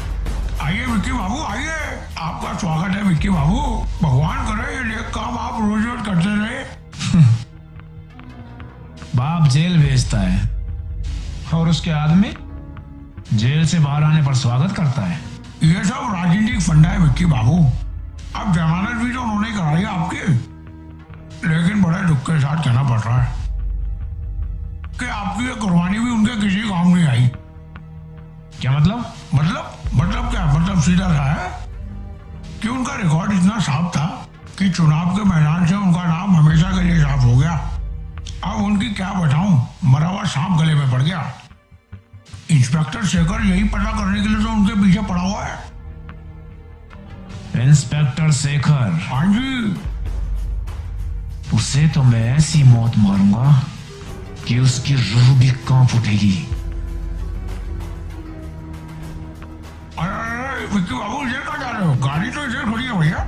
आइए विक्की बाबू, आइए, आपका स्वागत है विक्की बाबू। भगवान करे ये नेक काम आप रोज रोज करते रहे। बाप जेल भेजता है और उसके आदमी जेल से बाहर आने पर स्वागत करता है। ये सब राजनीतिक फंडा है विक्की बाबू। अब जमानत भी तो उन्होंने कराई आपकी, लेकिन बड़े दुख के साथ कहना पड़ रहा है कि आपकी ये कुर्बानी भी उनके किसी काम नहीं आई। क्या मतलब? मतलब क्या? मतलब सीधा सा है कि उनका रिकॉर्ड इतना साफ था कि चुनाव के मैदान से उनका नाम हमेशा के लिए साफ हो गया। अब उनकी क्या बताऊं, मरा हुआ सांप गले में पड़ गया। इंस्पेक्टर शेखर यही पता करने के लिए तो उनके पीछे पड़ा हुआ है। इंस्पेक्टर शेखर? हाँ जी। उसे तो मैं ऐसी मौत मारूंगा कि उसकी रूह भी कांप उठेगी। अरे विक्की बाबू, इधर कहाँ जा रहे हो? गाड़ी तो इधर खड़ी है भैया।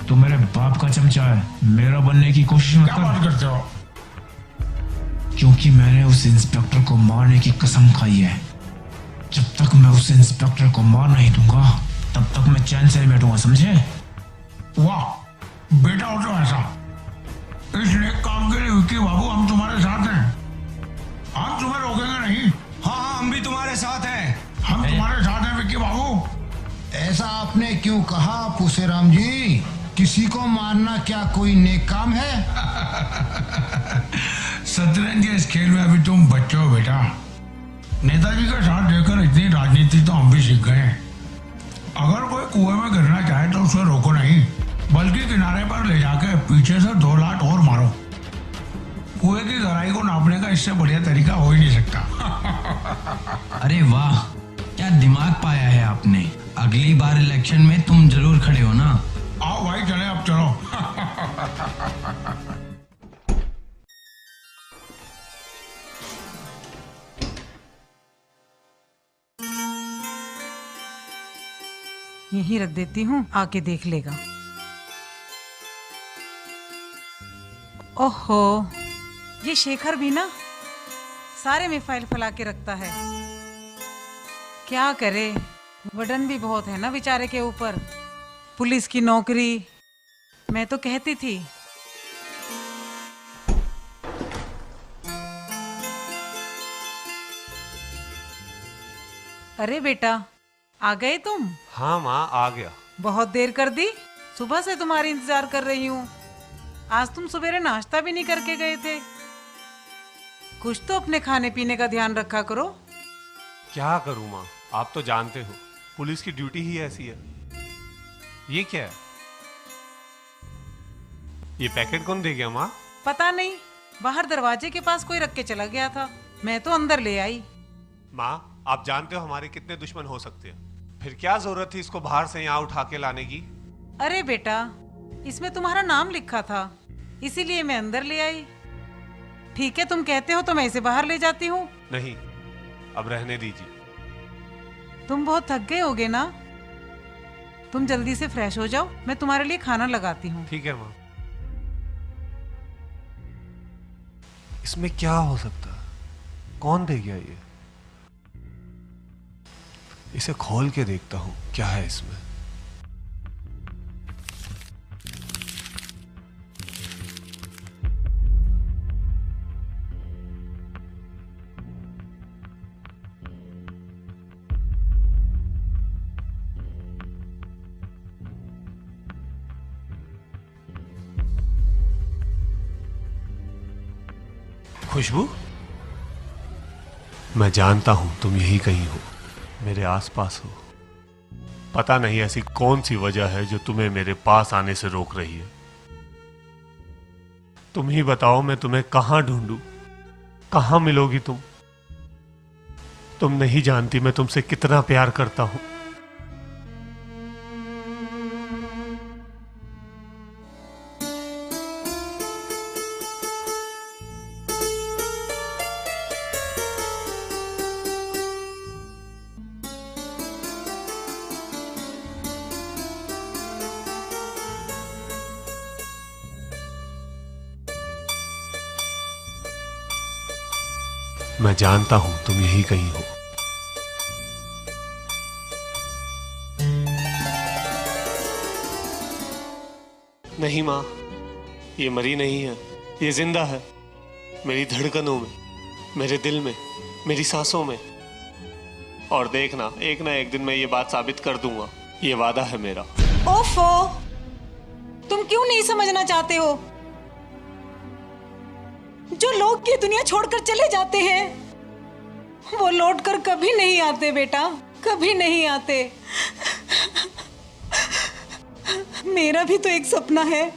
तू मेरे बाप का चमचा है, मेरा बनने की कोशिश मत कर। क्या बात करते हो? क्योंकि मैंने उस इंस्पेक्टर को मारने की कसम खाई है। जब तक मैं उस इंस्पेक्टर को मार नहीं दूंगा तब तक मैं चैन से नहीं बैठूंगा, समझे? वाह बेटा, हो तो ऐसा। इस नेक काम के लिए विक्की बाबू हम तुम्हारे साथ हैं, हम तुम्हें रोकेंगे नहीं। हाँ, हम भी तुम्हारे साथ हैं। हम तुम्हारे साथ हैं विक्की बाबू। ऐसा आपने क्यों कहा पुसेराम जी? किसी को मारना क्या कोई नेक काम है? शतरंज के इस खेल में अभी तुम बच्चे हो बेटा। नेताजी का साथ देकर इतनी राजनीति तो हम भी सीख गए हैं। अगर कोई कुएं में गिरना चाहे तो उसे रोको नहीं, बल्कि किनारे पर ले जाके पीछे से 2 लात और मारो। कुएं की गहराई को नापने का इससे बढ़िया तरीका हो ही नहीं सकता। अरे वाह, क्या दिमाग पाया है आपने। अगली बार इलेक्शन में तुम जरूर खड़े हो ना। आओ भाई, चले अब चलो। यहीं रख देती हूँ, आके देख लेगा। ओहो, ये शेखर भी ना सारे में फाइल फैला के रखता है। क्या करे, बर्डन भी बहुत है ना बेचारे के ऊपर। पुलिस की नौकरी, मैं तो कहती थी। अरे बेटा, आ गए तुम? हाँ माँ, आ गया। बहुत देर कर दी, सुबह से तुम्हारी इंतजार कर रही हूँ। आज तुम सवेरे नाश्ता भी नहीं करके गए थे। कुछ तो अपने खाने पीने का ध्यान रखा करो। क्या करूँ माँ, आप तो जानते हो पुलिस की ड्यूटी ही ऐसी है। ये क्या है? ये पैकेट कौन दे गया माँ? पता नहीं, बाहर दरवाजे के पास कोई रख के चला गया था, मैं तो अंदर ले आई। माँ, आप जानते हो हमारे कितने दुश्मन हो सकते हैं, फिर क्या जरूरत थी इसको बाहर से यहाँ उठा के लाने की? अरे बेटा, इसमें तुम्हारा नाम लिखा था, इसीलिए मैं अंदर ले आई। ठीक है, तुम कहते हो तो मैं इसे बाहर ले जाती हूँ। नहीं, अब रहने दीजिए। तुम बहुत थक गए होगे ना, तुम जल्दी से फ्रेश हो जाओ, मैं तुम्हारे लिए खाना लगाती हूँ। ठीक है माँ। इसमें क्या हो सकता है? कौन दे गया ये? इसे खोल के देखता हूँ क्या है इसमें। खुशबू, मैं जानता हूं तुम यही कहीं हो, मेरे आसपास हो। पता नहीं ऐसी कौन सी वजह है जो तुम्हें मेरे पास आने से रोक रही है। तुम ही बताओ, मैं तुम्हें कहां ढूंढूं? कहां मिलोगी तुम? तुम नहीं जानती मैं तुमसे कितना प्यार करता हूं। मैं जानता हूं तुम यही कहीं हो। नहीं मां, ये मरी नहीं है, ये जिंदा है। मेरी धड़कनों में, मेरे दिल में, मेरी सांसों में। और देखना एक ना एक दिन मैं ये बात साबित कर दूंगा, ये वादा है मेरा। ओफो, तुम क्यों नहीं समझना चाहते हो? जो लोग ये दुनिया छोड़कर चले जाते हैं वो लौटकर कभी नहीं आते बेटा, कभी नहीं आते। मेरा भी तो एक सपना है,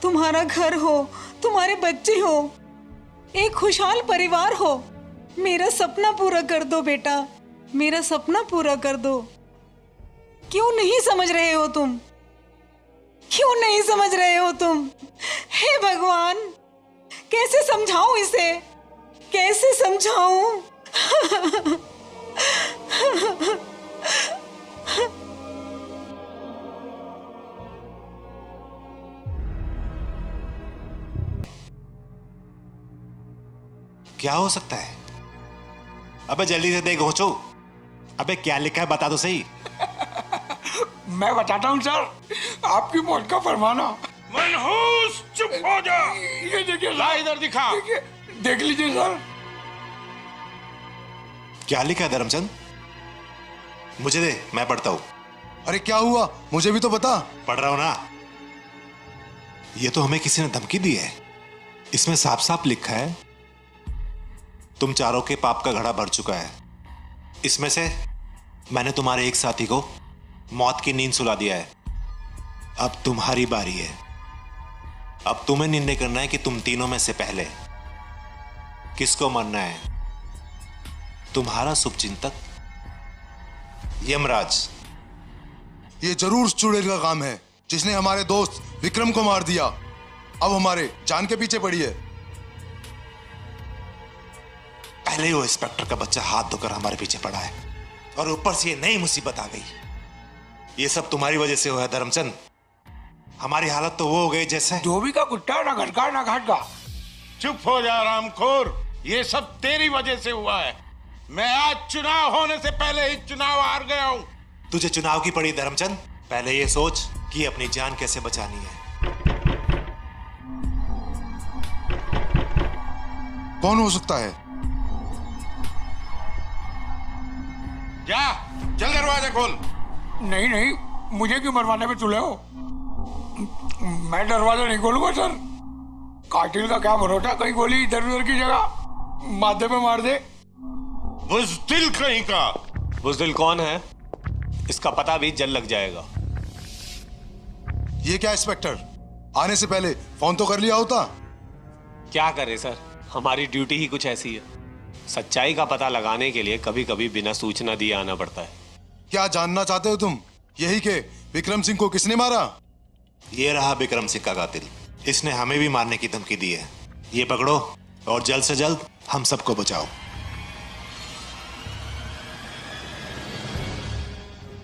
तुम्हारा घर हो, तुम्हारे बच्चे हो, एक खुशहाल परिवार हो। मेरा सपना पूरा कर दो बेटा, मेरा सपना पूरा कर दो। क्यों नहीं समझ रहे हो तुम? क्यों नहीं समझ रहे हो तुम? हे भगवान, कैसे समझाऊं इसे, कैसे समझाऊं? क्या हो सकता है? अबे जल्दी से देख घोचो। अबे क्या लिखा है बता दो सही। मैं बताता हूँ सर, आपकी मौत का फरमाना। मनहूस चुप हो जा। ये देखिए, ला इधर दिखा। देख लीजिए सर। क्या लिखा है धर्मचंद? मुझे दे, मैं पढ़ता हूँ। अरे क्या हुआ, मुझे भी तो बता। पढ़ रहा हूँ ना। ये तो हमें किसी ने धमकी दी है। इसमें साफ साफ लिखा है तुम चारों के पाप का घड़ा भर चुका है। इसमें से मैंने तुम्हारे एक साथी को मौत की नींद सुला दिया है। अब तुम्हारी बारी है। अब तुम्हें निर्णय करना है कि तुम तीनों में से पहले किसको मरना है। तुम्हारा शुभचिंतक यमराज। ये जरूर चुड़ैल का काम है, जिसने हमारे दोस्त विक्रम को मार दिया। अब हमारे जान के पीछे पड़ी है। पहले ही वो इंस्पेक्टर का बच्चा हाथ धोकर हमारे पीछे पड़ा है और ऊपर से ये नई मुसीबत आ गई। ये सब तुम्हारी वजह से हुआ है धर्मचंद। हमारी हालत तो वो हो गई जैसे धोबी का कुत्ता, ना घर का ना घाट का। चुप हो जा रामखोर, ये सब तेरी वजह से हुआ है। मैं आज चुनाव होने से पहले ही चुनाव हार गया हूं। तुझे चुनाव की पड़ी धर्मचंद। पहले ये सोच कि अपनी जान कैसे बचानी है। कौन हो सकता है? जा, चल दरवाजा खोल। नहीं नहीं, मुझे क्यों मरवाने में तुले हो? मैं दरवाजा नहीं खोलूंगा सर। कातिल का क्या भरोसा, कहीं गोली इधर उधर की जगह माथे पे मार दे। बुज़दिल कहीं का। बुज़दिल कौन है इसका पता भी जल्द लग जाएगा। ये क्या इंस्पेक्टर, आने से पहले फोन तो कर लिया होता। क्या करे सर, हमारी ड्यूटी ही कुछ ऐसी है। सच्चाई का पता लगाने के लिए कभी कभी बिना सूचना दिए आना पड़ता है। क्या जानना चाहते हो तुम? यही के विक्रम सिंह को किसने मारा? ये रहा विक्रम सिंह का कातिल। इसने हमें भी मारने की धमकी दी है। ये पकड़ो और जल्द से जल्द हम सबको बचाओ।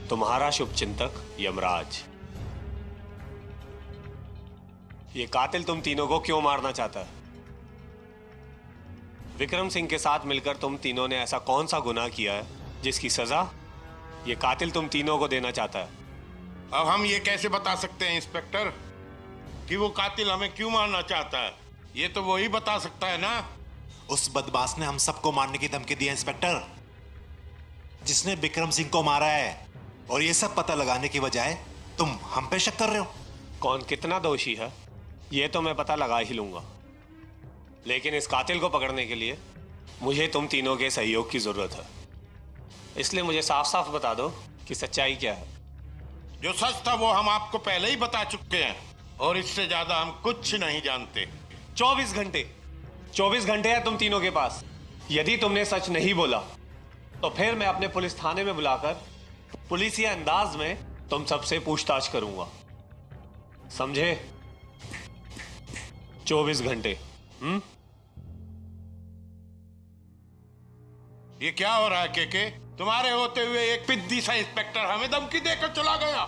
तुम्हारा शुभचिंतक यमराज। ये कातिल तुम तीनों को क्यों मारना चाहता है? विक्रम सिंह के साथ मिलकर तुम तीनों ने ऐसा कौन सा गुनाह किया है जिसकी सजा ये कातिल तुम तीनों को देना चाहता है? अब हम ये कैसे बता सकते हैं इंस्पेक्टर कि वो कातिल हमें क्यों मारना चाहता है? ये तो वो ही बता सकता है ना। उस बदमाश ने हम सबको मारने की धमकी दी है इंस्पेक्टर, जिसने विक्रम सिंह को मारा है। और ये सब पता लगाने की बजाय तुम हम पे शक कर रहे हो। कौन कितना दोषी है ये तो मैं पता लगा ही लूंगा, लेकिन इस कातिल को पकड़ने के लिए मुझे तुम तीनों के सहयोग की जरूरत है। इसलिए मुझे साफ साफ बता दो कि सच्चाई क्या है। जो सच था वो हम आपको पहले ही बता चुके हैं और इससे ज्यादा हम कुछ नहीं जानते। 24 घंटे है तुम तीनों के पास। यदि तुमने सच नहीं बोला तो फिर मैं अपने पुलिस थाने में बुलाकर पुलिसिया अंदाज में तुम सबसे पूछताछ करूंगा, समझे? 24 घंटे। ये क्या हो रहा है केके? तुम्हारे होते हुए एक पिद्दी सा इंस्पेक्टर हमें धमकी देकर चला गया।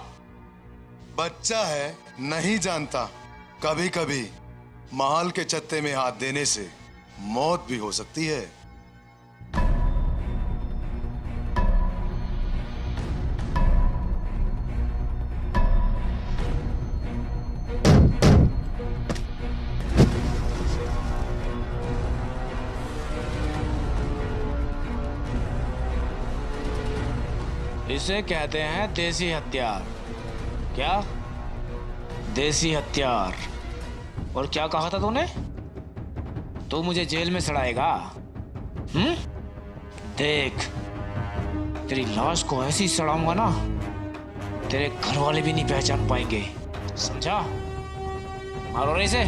बच्चा है, नहीं जानता। कभी कभी महल के छत्ते में हाथ देने से मौत भी हो सकती है। इसे कहते हैं देसी हथियार। क्या? देसी हथियार। और क्या कहा था तूने? तू मुझे जेल में सड़ाएगा? देख, तेरी लाश को ऐसी सड़ाऊंगा ना, तेरे घर वाले भी नहीं पहचान पाएंगे, समझा? मारो रे इसे।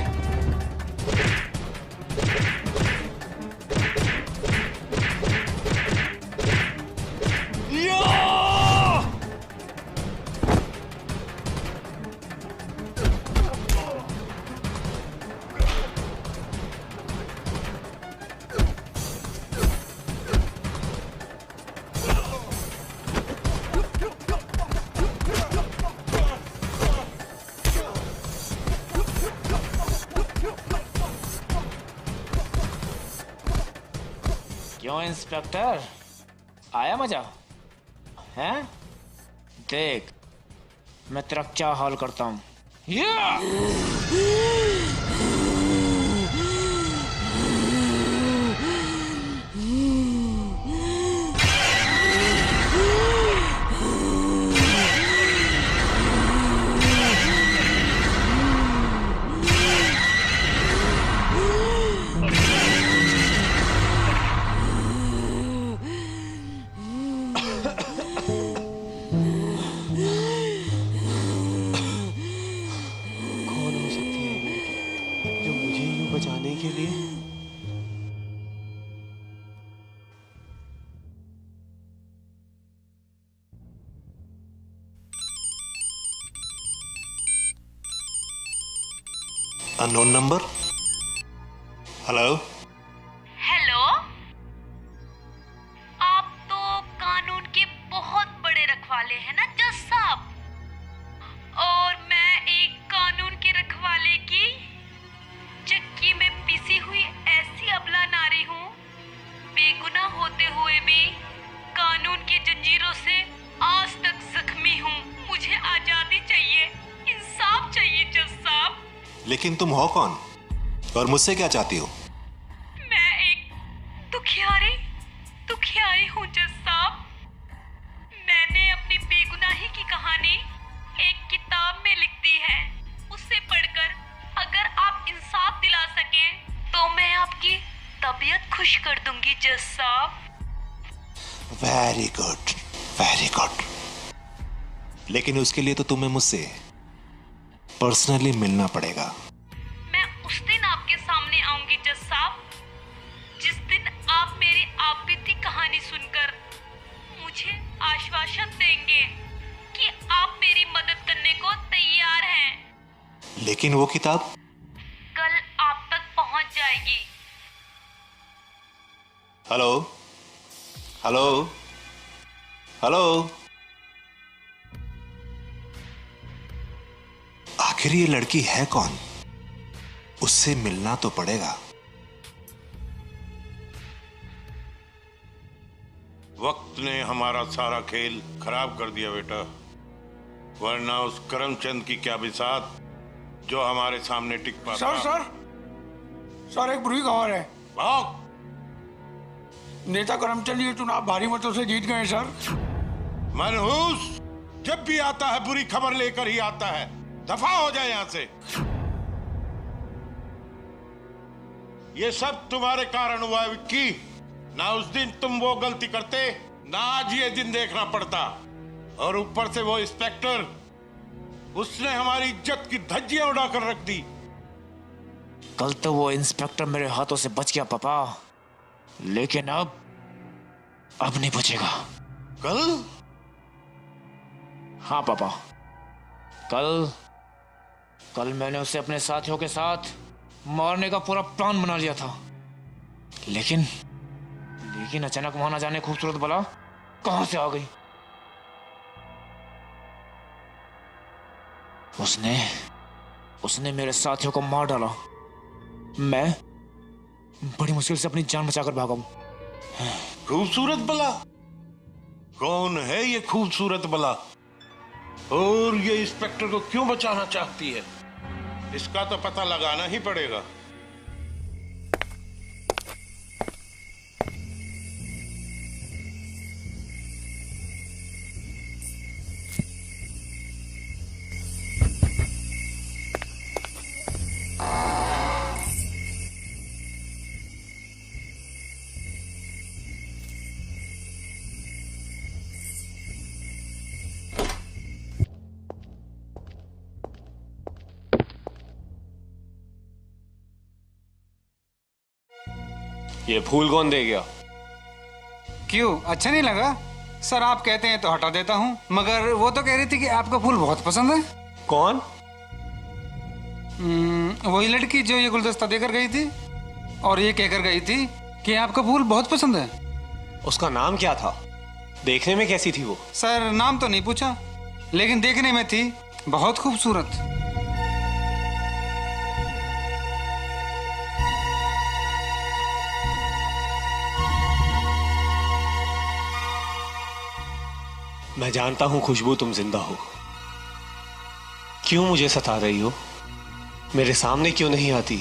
क्यों इंस्पेक्टर, आया मजा? हैं? देख मैं तेरा क्या हाल करता हूं। बचाने के लिए अननोन नंबर। हेलो। हेलो, आप तो कानून के बहुत बड़े रखवाले हैं ना जज साहब? और मैं एक कानून के रखवाले की चक्की में पिसी हुई ऐसी अबला नारी हूँ, बेगुनाह होते हुए भी कानून की जंजीरों से आज तक जख्मी हूँ। मुझे आजादी चाहिए, इंसाफ चाहिए जज साहब। लेकिन तुम हो कौन और मुझसे क्या चाहती हो? मैं एक दुखियारी हूँ जज साहब। मैंने अपनी बेगुनाही की कहानी एक किताब में लिख दी है। उसे पढ़कर अगर आप इंसाफ दिला सके तो मैं आपकी तबीयत खुश कर दूंगी जज साहब। Very good, very good. लेकिन उसके लिए तो तुम्हें मुझसे पर्सनली मिलना पड़ेगा। मैं उस दिन आपके सामने आऊंगी जज साहब, जिस दिन आप मेरी आपबीती कहानी सुनकर मुझे आश्वासन देंगे कि आप मेरी मदद करने को तैयार हैं। लेकिन वो किताब कल आप तक पहुंच जाएगी। Hello, hello, hello. आखिर ये लड़की है कौन? उससे मिलना तो पड़ेगा। वक्त ने हमारा सारा खेल खराब कर दिया बेटा, वरना उस करमचंद की क्या बिसात जो हमारे सामने टिक पाता। सर एक बुरी खबर है। भाग। नेता करमचंद ये चुनाव भारी मतों से जीत गए सर। मनहूस जब भी आता है बुरी खबर लेकर ही आता है। दफा हो जाए यहां से। ये सब तुम्हारे कारण हुआ है विक्की। ना उस दिन तुम वो गलती करते, ना आज ये दिन देखना पड़ता। और ऊपर से वो इंस्पेक्टर, उसने हमारी इज्जत की धज्जियां उड़ाकर रख दी। कल तो वो इंस्पेक्टर मेरे हाथों से बच गया पापा, लेकिन अब नहीं बचेगा। कल? हाँ पापा, कल मैंने उसे अपने साथियों के साथ मारने का पूरा प्लान बना लिया था। लेकिन अचानक वहां ना जाने खूबसूरत बला कहां से आ गई। उसने मेरे साथियों को मार डाला। मैं बड़ी मुश्किल से अपनी जान बचाकर भागा हूं। खूबसूरत बला? कौन है ये खूबसूरत बला? और ये इंस्पेक्टर को क्यों बचाना चाहती है? इसका तो पता लगाना ही पड़ेगा। ये फूल कौन दे गया? क्यों, अच्छा नहीं लगा? सर आप कहते हैं तो हटा देता हूँ, मगर वो तो कह रही थी कि आपका फूल बहुत पसंद है। कौन? वही लड़की जो ये गुलदस्ता देकर गई थी और ये कहकर गई थी कि आपका फूल बहुत पसंद है। उसका नाम क्या था? देखने में कैसी थी वो? सर नाम तो नहीं पूछा, लेकिन देखने में थी बहुत खूबसूरत। मैं जानता हूं खुशबू तुम जिंदा हो। क्यों मुझे सता रही हो? मेरे सामने क्यों नहीं आती?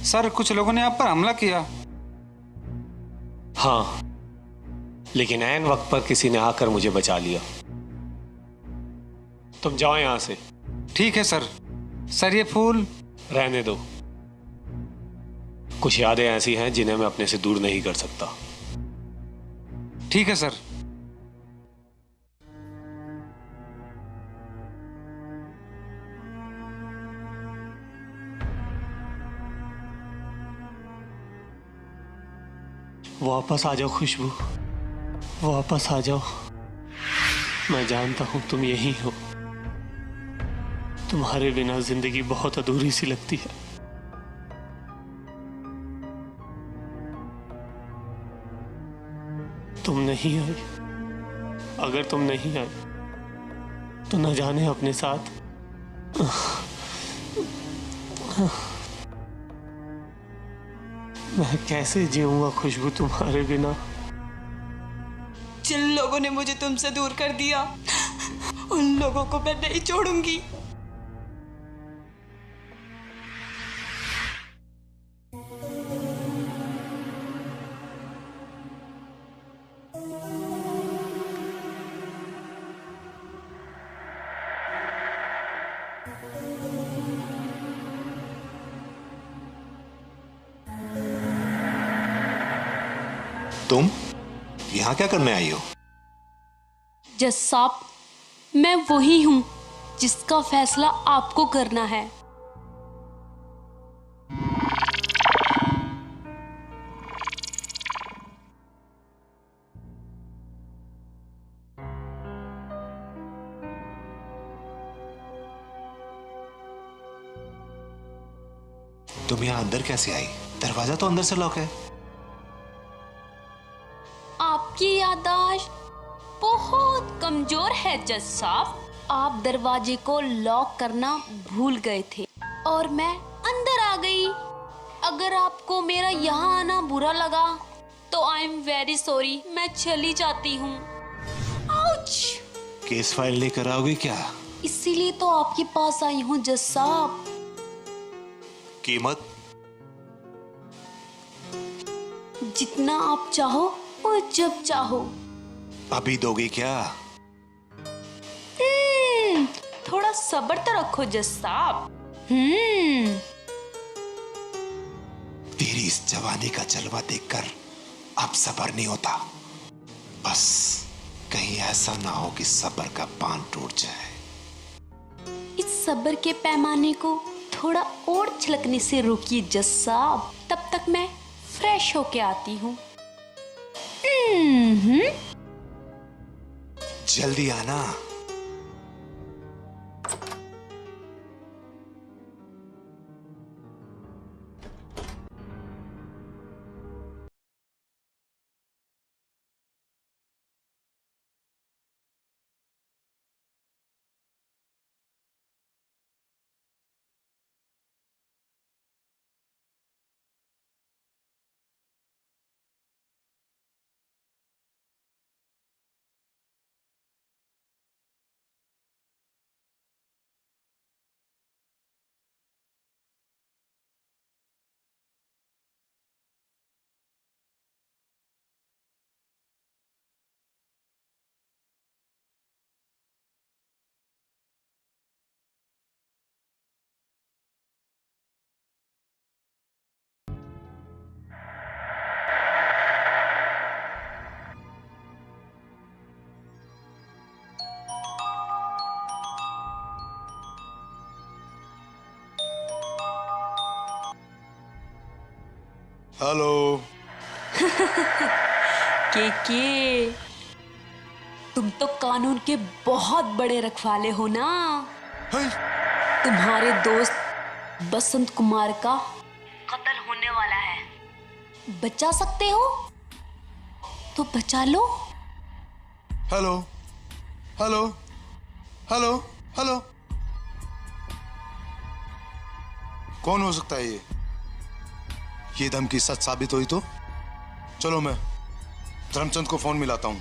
सर कुछ लोगों ने आप पर हमला किया। हाँ, लेकिन ऐन वक्त पर किसी ने आकर मुझे बचा लिया। तुम जाओ यहां से। ठीक है सर। सर ये फूल रहने दो। कुछ यादें ऐसी हैं जिन्हें मैं अपने से दूर नहीं कर सकता। ठीक है सर। वापस आ जाओ खुशबू, वापस आ जाओ। मैं जानता हूं तुम यही हो। तुम्हारे बिना जिंदगी बहुत अधूरी सी लगती है। तुम नहीं आई। अगर तुम नहीं आई तो न जाने अपने साथ मैं कैसे जीऊंगा खुशबू तुम्हारे बिना। जिन लोगों ने मुझे तुमसे दूर कर दिया, उन लोगों को मैं नहीं छोड़ूंगी। तुम यहां क्या करने आई हो? जज साहब, मैं वही हूं जिसका फैसला आपको करना है। तुम यहां अंदर कैसे आई? दरवाजा तो अंदर से लॉक है। आपकी याददाश्त बहुत कमजोर है जज साहब। आप दरवाजे को लॉक करना भूल गए थे और मैं अंदर आ गई। अगर आपको मेरा यहाँ आना बुरा लगा तो आई एम वेरी सॉरी। मैं चली जाती हूँ। आउच! केस फाइल लेकर आओगे क्या? इसीलिए तो आपके पास आई हूँ जज साहब। कीमत? जितना आप चाहो और जब चाहो। अभी दोगे क्या? थोड़ा सब्र तो रखो जज साहब। तेरी इस जवानी का जलवा देखकर अब सब्र नहीं होता। बस कहीं ऐसा ना हो कि सब्र का बांध टूट जाए। इस सब्र के पैमाने को थोड़ा और छलकने से रोकिए जज साहब। तब तक मैं फ्रेश होके आती हूँ। जल्दी आना। हेलो। के तुम तो कानून के बहुत बड़े रखवाले हो ना। तुम्हारे दोस्त बसंत कुमार का कत्ल होने वाला है, बचा सकते हो तो बचा लो। Hello hello hello hello. कौन हो सकता है ये धमकी सच साबित हुई तो चलो मैं धर्मचंद को फोन मिलाता हूं।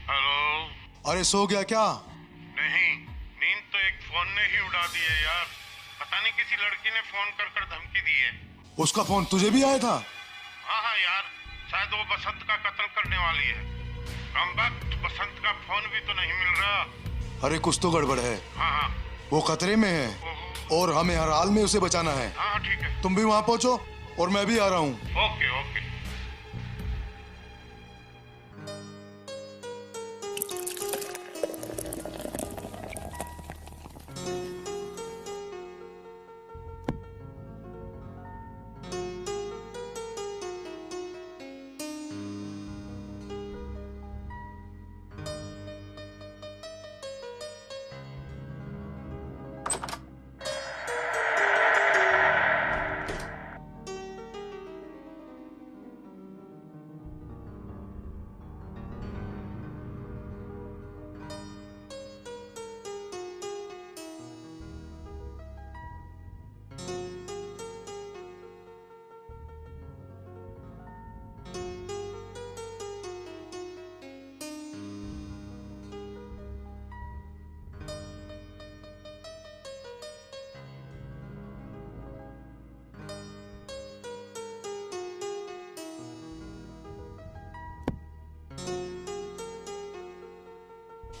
हेलो। अरे सो गया क्या? नहीं, नींद तो एक फोन ने ही उड़ा दी है यार। पता नहीं किसी लड़की ने फोन कर कर धमकी दी है। उसका फोन तुझे भी आया था? हाँ हाँ यार, शायद वो बसंत का कत्ल करने वाली है। कमबख्त, बसंत का फोन भी तो नहीं मिल रहा। अरे कुछ तो गड़बड़ है। हाँ हाँ। वो खतरे में है और हमें हर हाल में उसे बचाना है। हाँ ठीक है। तुम भी वहां पहुंचो और मैं भी आ रहा हूँ। Okay okay.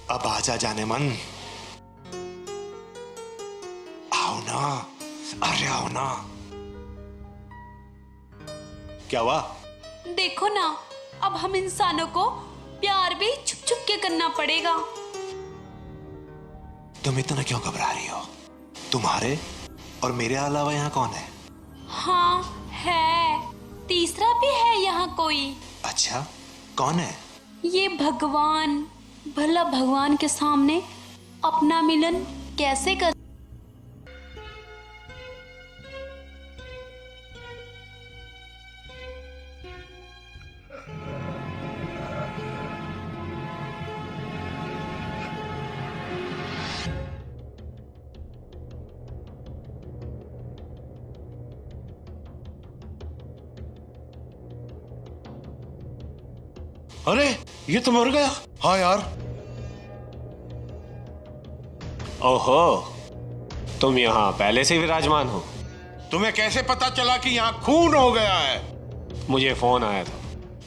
अब आजा जाने मन। आओ ना, अरे आओ ना। क्या हुआ? देखो ना, अब हम इंसानों को प्यार भी छुप छुप के करना पड़ेगा। तुम इतना क्यों घबरा रही हो? तुम्हारे और मेरे अलावा यहाँ कौन है? हाँ है, तीसरा भी है यहाँ कोई। अच्छा, कौन है? ये भगवान। भला भगवान के सामने अपना मिलन कैसे कर। अरे ये तो मर गया। हाँ यार। ओहो, तुम यहाँ पहले से विराजमान हो। तुम्हें कैसे पता चला कि यहाँ खून हो गया है? मुझे फोन आया था।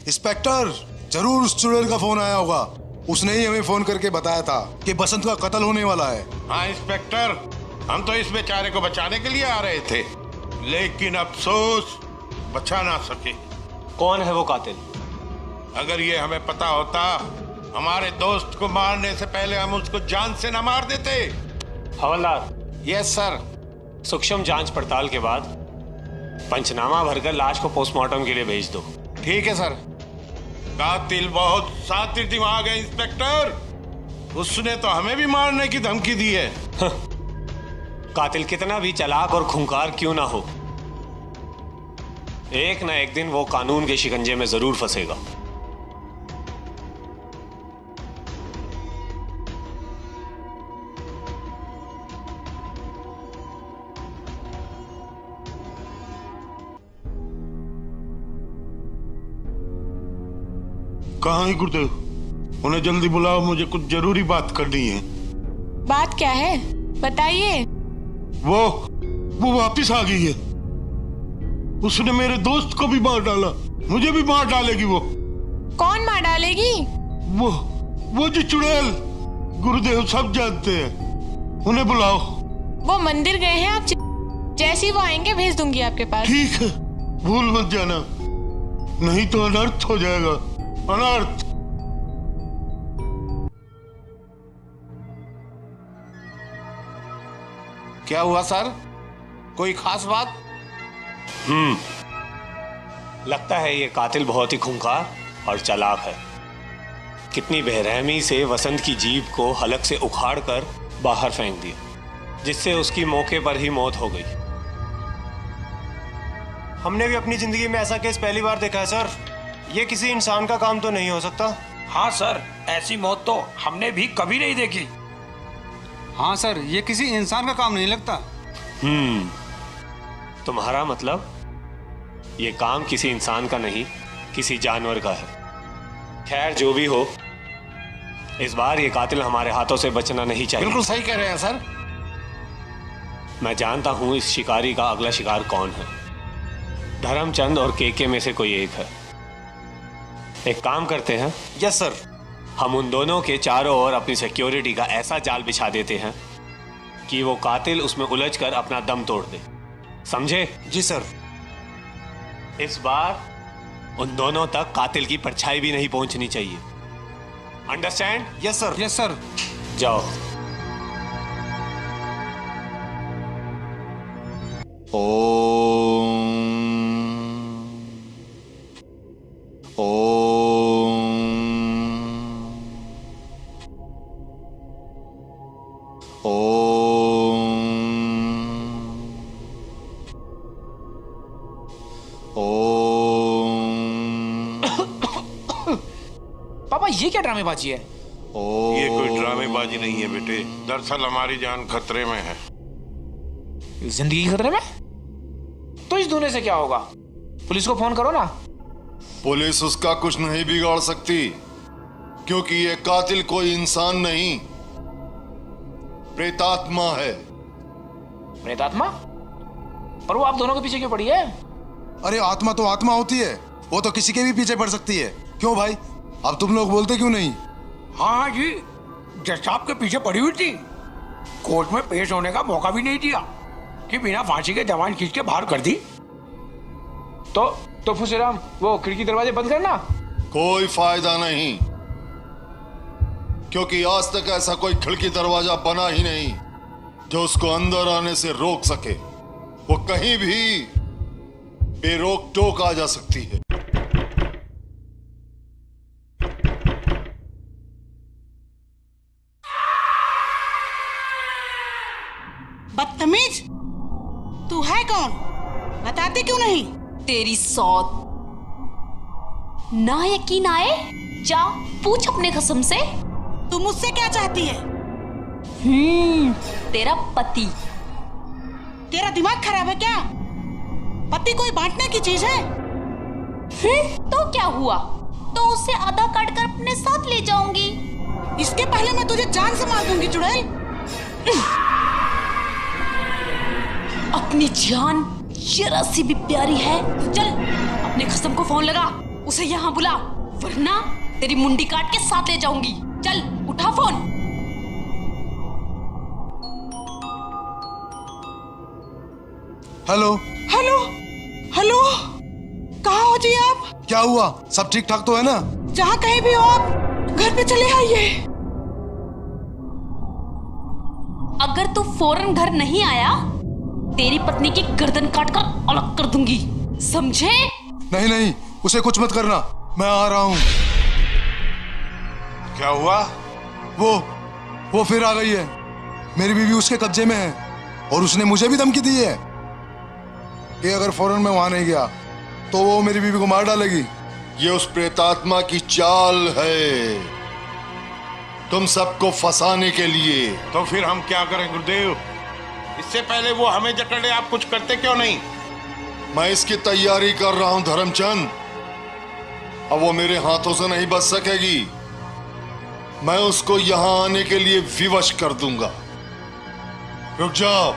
इंस्पेक्टर, जरूर उस चुड़ैल का फोन आया होगा। उसने ही हमें फोन करके बताया था कि बसंत का कत्ल होने वाला है। हाँ इंस्पेक्टर, हम तो इस बेचारे को बचाने के लिए आ रहे थे, लेकिन अफसोस बचा ना सके। कौन है वो कातिल? अगर ये हमें पता होता, हमारे दोस्त को मारने से पहले हम उसको जान से न मार देते। हवलदार। Yes sir. सूक्ष्म जांच पड़ताल के बाद पंचनामा भरकर लाश को पोस्टमार्टम के लिए भेज दो। ठीक है सर। कातिल बहुत शातिर दिमाग है इंस्पेक्टर। उसने तो हमें भी मारने की धमकी दी है। कातिल कितना भी चालाक और खूंखार क्यों ना हो, एक ना एक दिन वो कानून के शिकंजे में जरूर फंसेगा। कहाँ है गुरुदेव? उन्हें जल्दी बुलाओ, मुझे कुछ जरूरी बात करनी है। बात क्या है बताइए। वो वापिस आ गई है। उसने मेरे दोस्त को भी मार डाला, मुझे भी मार डालेगी वो। कौन मार डालेगी? वो जी चुड़ैल। गुरुदेव सब जानते हैं, उन्हें बुलाओ। वो मंदिर गए हैं, आप जैसे ही वो आएंगे भेज दूंगी आपके पास। ठीक है, भूल मत जाना, नहीं तो अनर्थ हो जाएगा। अनर्थ। क्या हुआ सर? कोई खास बात? लगता है ये कातिल बहुत ही खूंखार और चालाक है। कितनी बेरहमी से वसंत की जीभ को हलक से उखाड़कर बाहर फेंक दिया, जिससे उसकी मौके पर ही मौत हो गई। हमने भी अपनी जिंदगी में ऐसा केस पहली बार देखा है सर। ये किसी इंसान का काम तो नहीं हो सकता। हाँ सर, ऐसी मौत तो हमने भी कभी नहीं देखी। हाँ सर, ये किसी इंसान का काम नहीं लगता। तुम्हारा मतलब ये काम किसी इंसान का नहीं, किसी जानवर का है। खैर जो भी हो, इस बार ये कातिल हमारे हाथों से बचना नहीं चाहिए। बिल्कुल सही कह रहे हैं सर। मैं जानता हूं इस शिकारी का अगला शिकार कौन है। धर्मचंद और केके में से कोई एक है। एक काम करते हैं। Yes sir. हम उन दोनों के चारों ओर अपनी सिक्योरिटी का ऐसा जाल बिछा देते हैं कि वो कातिल उसमें उलझकर अपना दम तोड़ दे। समझे? जी सर। इस बार उन दोनों तक कातिल की परछाई भी नहीं पहुंचनी चाहिए। Understand? Yes sir. Yes sir. जाओ। पापा ये क्या ड्रामेबाजी है? ये कोई ड्रामेबाजी नहीं है बेटे, दरअसल हमारी जान खतरे में है। जिंदगी खतरे में? तो इस धुने से क्या होगा? पुलिस को फोन करो ना। पुलिस उसका कुछ नहीं बिगाड़ सकती, क्योंकि ये कातिल कोई इंसान नहीं, प्रेतात्मा है। प्रेतात्मा? पर वो आप दोनों के पीछे क्यों पड़ी है? अरे आत्मा तो आत्मा होती है, वो तो किसी के भी पीछे पड़ सकती है। क्यों भाई, अब तुम लोग बोलते क्यों नहीं? हाँ जी, जज साहब के पीछे पड़ी हुई थी। कोर्ट में पेश होने का मौका भी नहीं दिया कि बिना फांसी के जवान खींच के बाहर कर दी। तो फुसेराम, वो खिड़की दरवाजे बंद करना। कोई फायदा नहीं, क्योंकि आज तक ऐसा कोई खिड़की दरवाजा बना ही नहीं जो उसको अंदर आने से रोक सके। वो कहीं भी बेरोक टोक आ जा सकती है। बदतमीज, तू है कौन? बताती क्यों नहीं? तेरी सौत। ना यकीन आए, जा पूछ अपने कसम से। तू मुझसे क्या चाहती है? तेरा पति। तेरा दिमाग खराब है क्या? पति कोई बांटने की चीज है? तो क्या हुआ? तो उसे आधा काट कर अपने साथ ले जाऊंगी। इसके पहले मैं तुझे जान से मार दूंगी चुड़ैल। अपनी जान जरा सी भी प्यारी है। चल अपने खसम को फोन लगा, उसे यहाँ बुला, वरना तेरी मुंडी काट के साथ ले जाऊंगी। चल उठा फोन। हेलो हेलो हेलो, कहाँ हो जी आप? क्या हुआ? सब ठीक ठाक तो है ना? जहाँ कहीं भी हो आप घर पे चले आइए। अगर तू फौरन घर नहीं आया, तेरी पत्नी की गर्दन काटकर अलग कर दूंगी, समझे? नहीं नहीं, उसे कुछ मत करना, मैं आ रहा हूँ। क्या हुआ? वो फिर आ गई है। मेरी बीवी उसके कब्जे में है और उसने मुझे भी धमकी दी है कि अगर फौरन मैं वहां नहीं गया तो वो मेरी बीवी को मार डालेगी। ये उस प्रेतात्मा की चाल है, तुम सबको फंसाने के लिए। तो फिर हम क्या करें गुरुदेव? इससे पहले वो हमें जकड़ ले, आप कुछ करते क्यों नहीं? मैं इसकी तैयारी कर रहा हूं धर्मचंद। अब वो मेरे हाथों से नहीं बच सकेगी। मैं उसको यहां आने के लिए विवश कर दूंगा। रुक जाओ,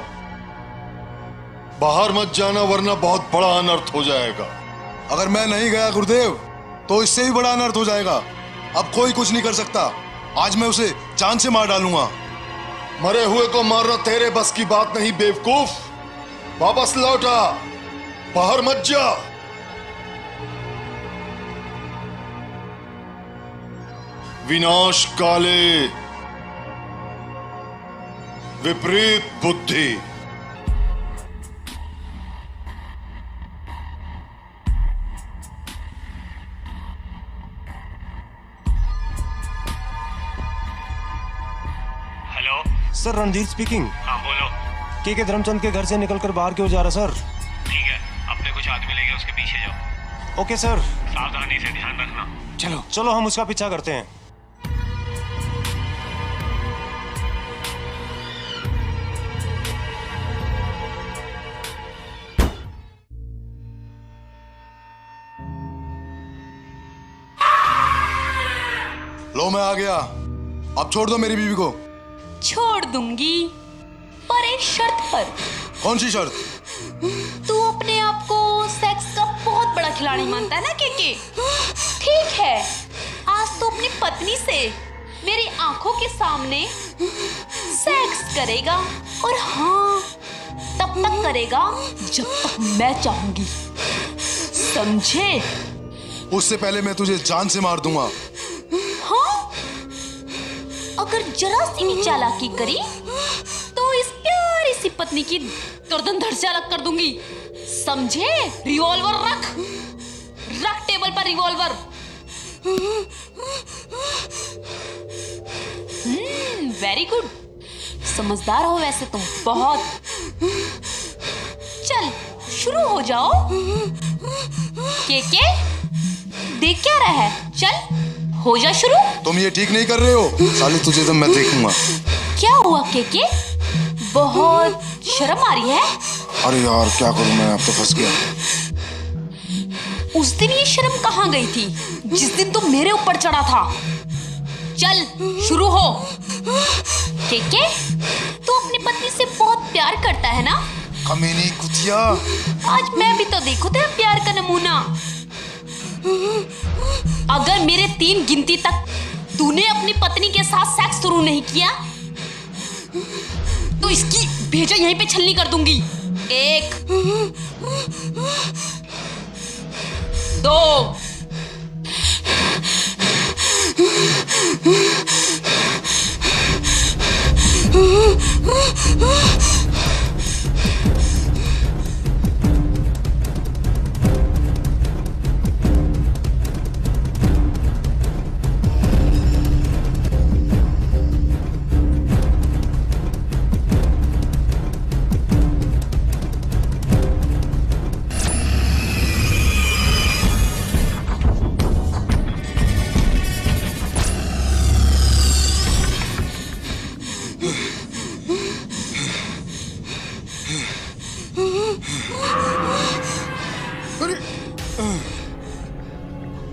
बाहर मत जाना, वरना बहुत बड़ा अनर्थ हो जाएगा। अगर मैं नहीं गया गुरुदेव तो इससे भी बड़ा अनर्थ हो जाएगा। अब कोई कुछ नहीं कर सकता। आज मैं उसे जान से मार डालूंगा। मरे हुए को मारना तेरे बस की बात नहीं बेवकूफ। वापस लौटा, बाहर मत जा। विनाश काले विपरीत बुद्धि। Sir Randhir speaking. हाँ बोलो। के धर्मचंद के घर से निकलकर बाहर क्यों जा रहा सर? ठीक है, अपने कुछ आदमी लेके उसके पीछे जाओ। Okay sir. सावधानी से ध्यान रखना। चलो चलो हम उसका पीछा करते हैं। लो मैं आ गया, अब छोड़ दो मेरी बीवी को। छोड़ दूंगी, पर एक शर्त पर। कौन सी शर्त? तू अपने आप को सेक्स का बहुत बड़ा खिलाड़ी मानता है ना केके? ठीक है, आज तो अपनी पत्नी से मेरी आंखों के सामने सेक्स करेगा, और हाँ, तब तक करेगा जब तक मैं चाहूंगी, समझे? उससे पहले मैं तुझे जान से मार दूंगा। हाँ? अगर जरा सी भी चालाकी करी तो इस प्यारी सी पत्नी की गर्दन धड़ से अलग कर दूंगी, समझे? रिवॉल्वर रख, रख टेबल पर रिवॉल्वर। वेरी गुड, समझदार हो वैसे तुम बहुत। चल शुरू हो जाओ। के देख क्या रहा है? चल हो जा शुरू। तुम ये ठीक नहीं कर रहे हो साली, तुझे तो मैं देखूंगा। क्या हुआ के? बहुत शर्म आ रही है? अरे यार क्या करूं मैं, अब तो फंस गया। उस दिन ये शर्म कहाँ गई थी जिस दिन तुम मेरे ऊपर चढ़ा था? चल शुरू हो। के तू अपनी पत्नी से बहुत प्यार करता है ना? कमीनी कुतिया, आज मैं भी तो देखूं तेरा प्यार का नमूना। अगर मेरे 3 गिनती तक तूने अपनी पत्नी के साथ सेक्स शुरू नहीं किया तो इसकी भेजा यहीं पे छलनी कर दूंगी। 1 2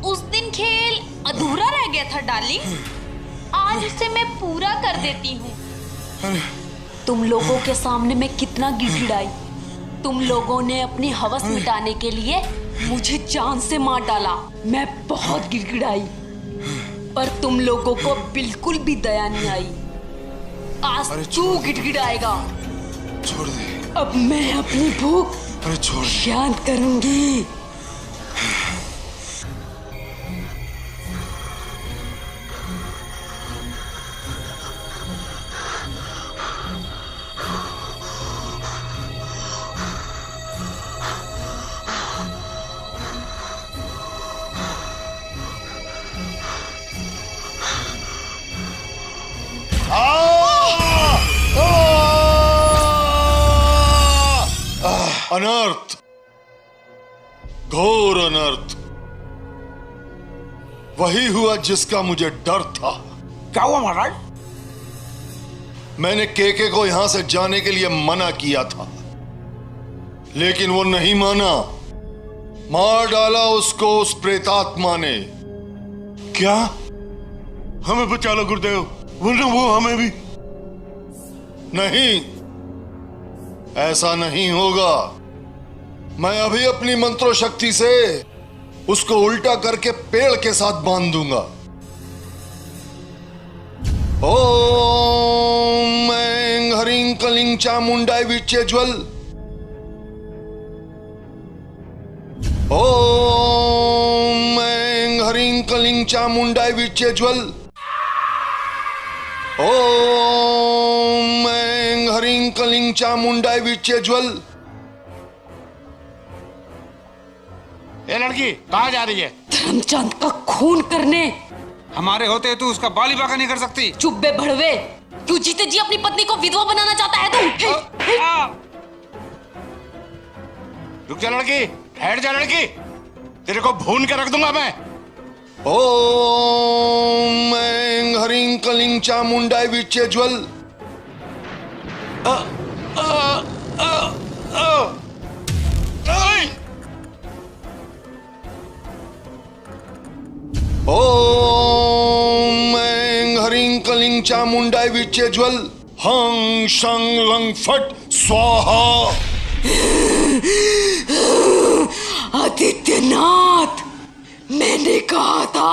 उस दिन खेल अधूरा रह गया था डार्लिंग, आज उसे मैं पूरा कर देती हूँ। तुम लोगों के सामने मैं कितना गिड़गिड़ाई। तुम लोगों ने अपनी हवस मिटाने के लिए मुझे जान से मार डाला। मैं बहुत गिड़गिड़ाई, पर तुम लोगों को बिल्कुल भी दया नहीं आई। आज तू गिड़गिड़ाएगा। छोड़ दे। अब मैं अपनी भूख शांत करूंगी। अनर्थ, घोर अनर्थ, वही हुआ जिसका मुझे डर था। क्या हुआ महाराज? मैंने केके को यहां से जाने के लिए मना किया था, लेकिन वो नहीं माना। मार डाला उसको उस प्रेतात्मा ने। क्या? हमें बचा लो गुरुदेव, वरना वो हमें भी। नहीं, ऐसा नहीं होगा। मैं अभी अपनी मंत्रो शक्ति से उसको उल्टा करके पेड़ के साथ बांध दूंगा। ओम ऐं ह्रीं क्लीं चामुंडाय विच्चे ज्वल। ओम ऐं ह्रीं क्लीं चामुंडाय विच्चे ज्वल। ओम ऐं ह्रीं क्लीं चामुंडाय विच्चे ज्वल। ये लड़की कहाँ जा रही है? धर्मचंद का खून करने। हमारे होते तू उसका बाली बाका नहीं कर सकती। चुप बे भड़वे, क्यों जीते जी अपनी पत्नी को विधवा बनाना चाहता है तू? रुक जा लड़की, ठहर जा लड़की, तेरे को भून के रख दूंगा मैं। ओम ऐं ह्रीं क्लीं चामुंडाय विच्चे ज्वल। ओम ऐं ह्रीं क्लीं चामुंडाय विच्चे ज्वल। हं शं लं फट स्वाहा। आदित्यनाथ, मैंने कहा था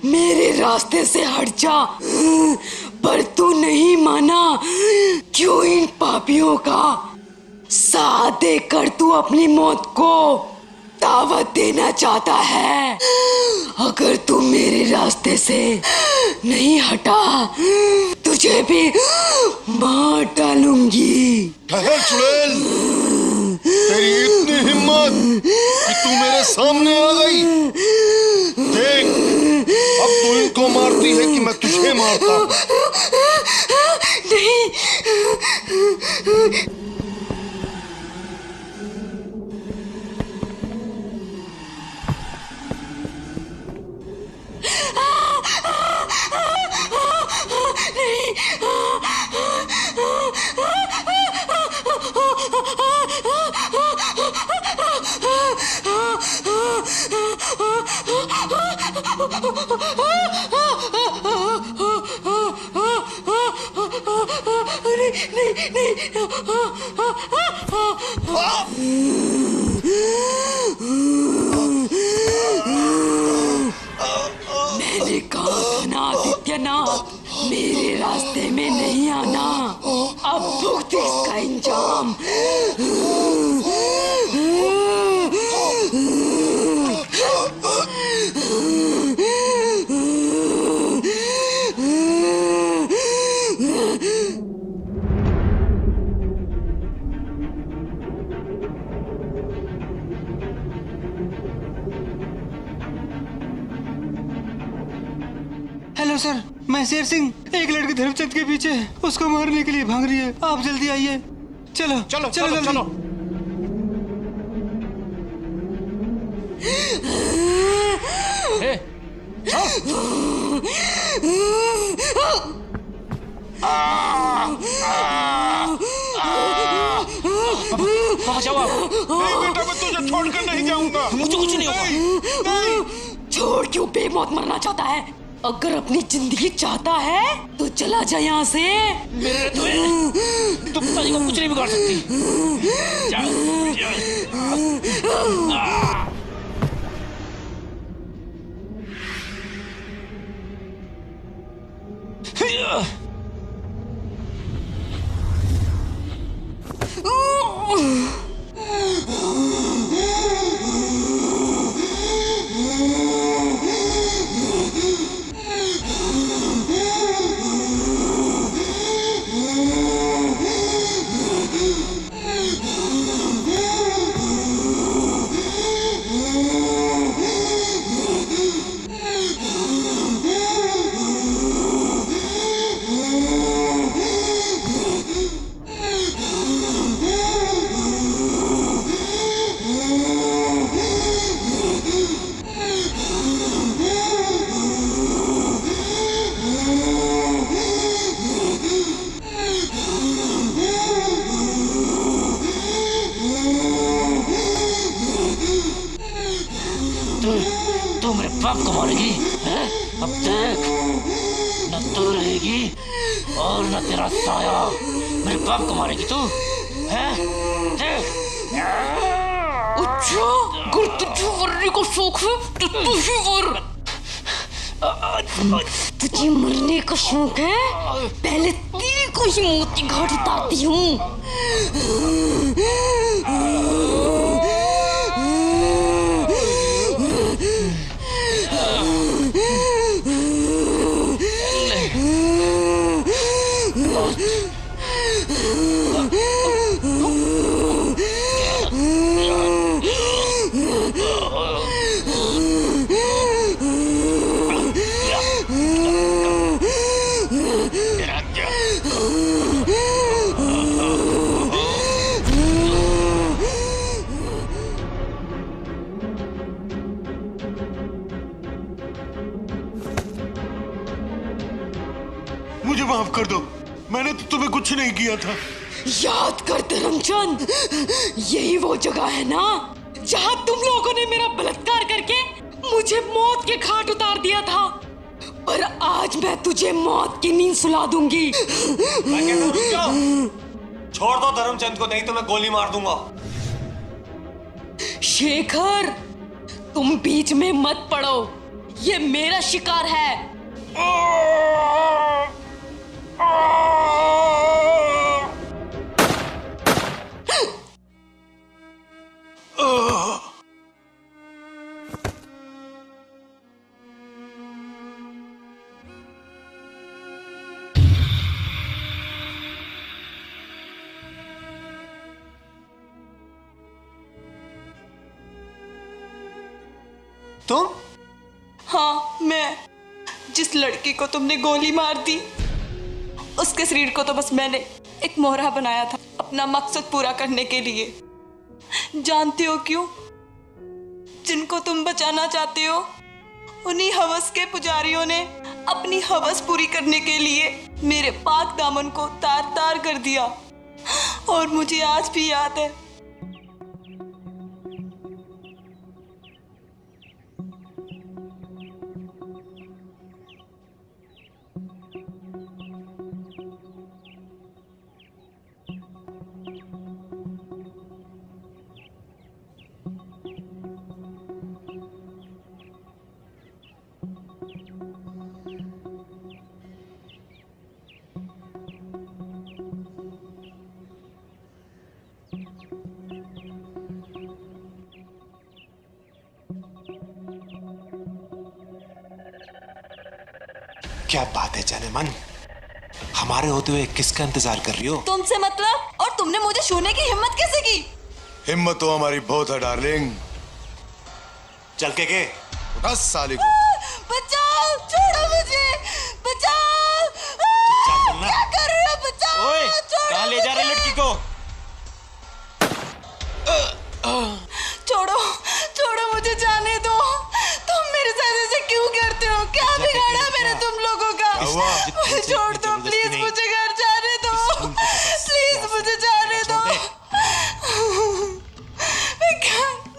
मेरे रास्ते से हट जा, पर तू नहीं माना। क्यों इन पापियों का साथ देकर तू अपनी मौत को दावत देना चाहता है? अगर तू मेरे रास्ते से नहीं हटा, तुझे भी मार डालूंगी। ठहर चुड़ैल, तेरी इतनी हिम्मत कि तू मेरे सामने आ गई। देख, अब तू इनको मारती है कि मैं तुझे मारता हूं। नहीं, मैंने कहा था ना आदित्यनाथ, मेरे रास्ते में नहीं आना। अब भुगत इसका इंजाम। हेलो सर, मैं शेर सिंह। एक लड़की धर्मचंद के पीछे उसको मारने के लिए भाग रही है। आप जल्दी आइए। चलो चलो चलो चलो, चलो। बचाओ आप। नहीं बेटा, मैं तुझे छोड़कर नहीं जाऊंगा। मुझे कुछ नहीं होगा। छोड़ क्यों बेमौत मरना चाहता है? अगर अपनी जिंदगी चाहता है तो चला जा यहाँ से। मेरे तुम पिताजी को कुछ नहीं बिगाड़ सकती। तू मेरे बाप को मारेगी हैं? अब देख, न तू रहेगी और न तेरा साया। मेरे बाप को मारेगी तू हैं? देख। अच्छा, अगर तुझे मरने का शौक है तो तू ही मर। तुझे मरने का शौक है? पहले तेरे को ही मौत की घाट उतारती हूँ। मुझे माफ कर दो, मैंने तो तुम्हें कुछ नहीं किया था। याद कर धर्मचंद, यही वो जगह है ना जहां तुम लोगों ने मेरा बलात्कार करके मुझे मौत के घाट उतार दिया था। और आज मैं तुझे मौत की नींद सुला दूंगी। मैं कहता हूं, रुक जाओ। छोड़ दो धर्मचंद को, नहीं तो मैं गोली मार दूंगा। शेखर, तुम बीच में मत पड़ो, ये मेरा शिकार है। तुम? हाँ, मैं। जिस लड़की को तुमने गोली मार दी, उसके शरीर को तो बस मैंने एक मोहरा बनाया था अपना मकसद पूरा करने के लिए। जानते हो क्यों? जिनको तुम बचाना चाहते हो, उन्हीं हवस के पुजारियों ने अपनी हवस पूरी करने के लिए मेरे पाक दामन को तार तार कर दिया। और मुझे आज भी याद है। क्या बात है जाने मन, हमारे होते हुए किसका इंतजार कर रही हो? तुमसे मतलब, और तुमने मुझे छूने की हिम्मत कैसे की? हिम्मत तो हमारी बहुत है डार्लिंग। चल के 10 साल को बचाओ, छोड़ो मुझे, बचाओ। क्या कर रहे हो? बचाओ। ओए, कहाँ ले जा रहे लड़की को? छोड़ो, छोड़ो, मुझे जाने दो। तुम मेरे साथ ऐसे क्यों करते हो? क्या बिगाड़ा मैंने तुम लोगों का? मुझे छोड़ दो प्लीज, मुझे घर जाने दो प्लीज, मुझे जाने दो।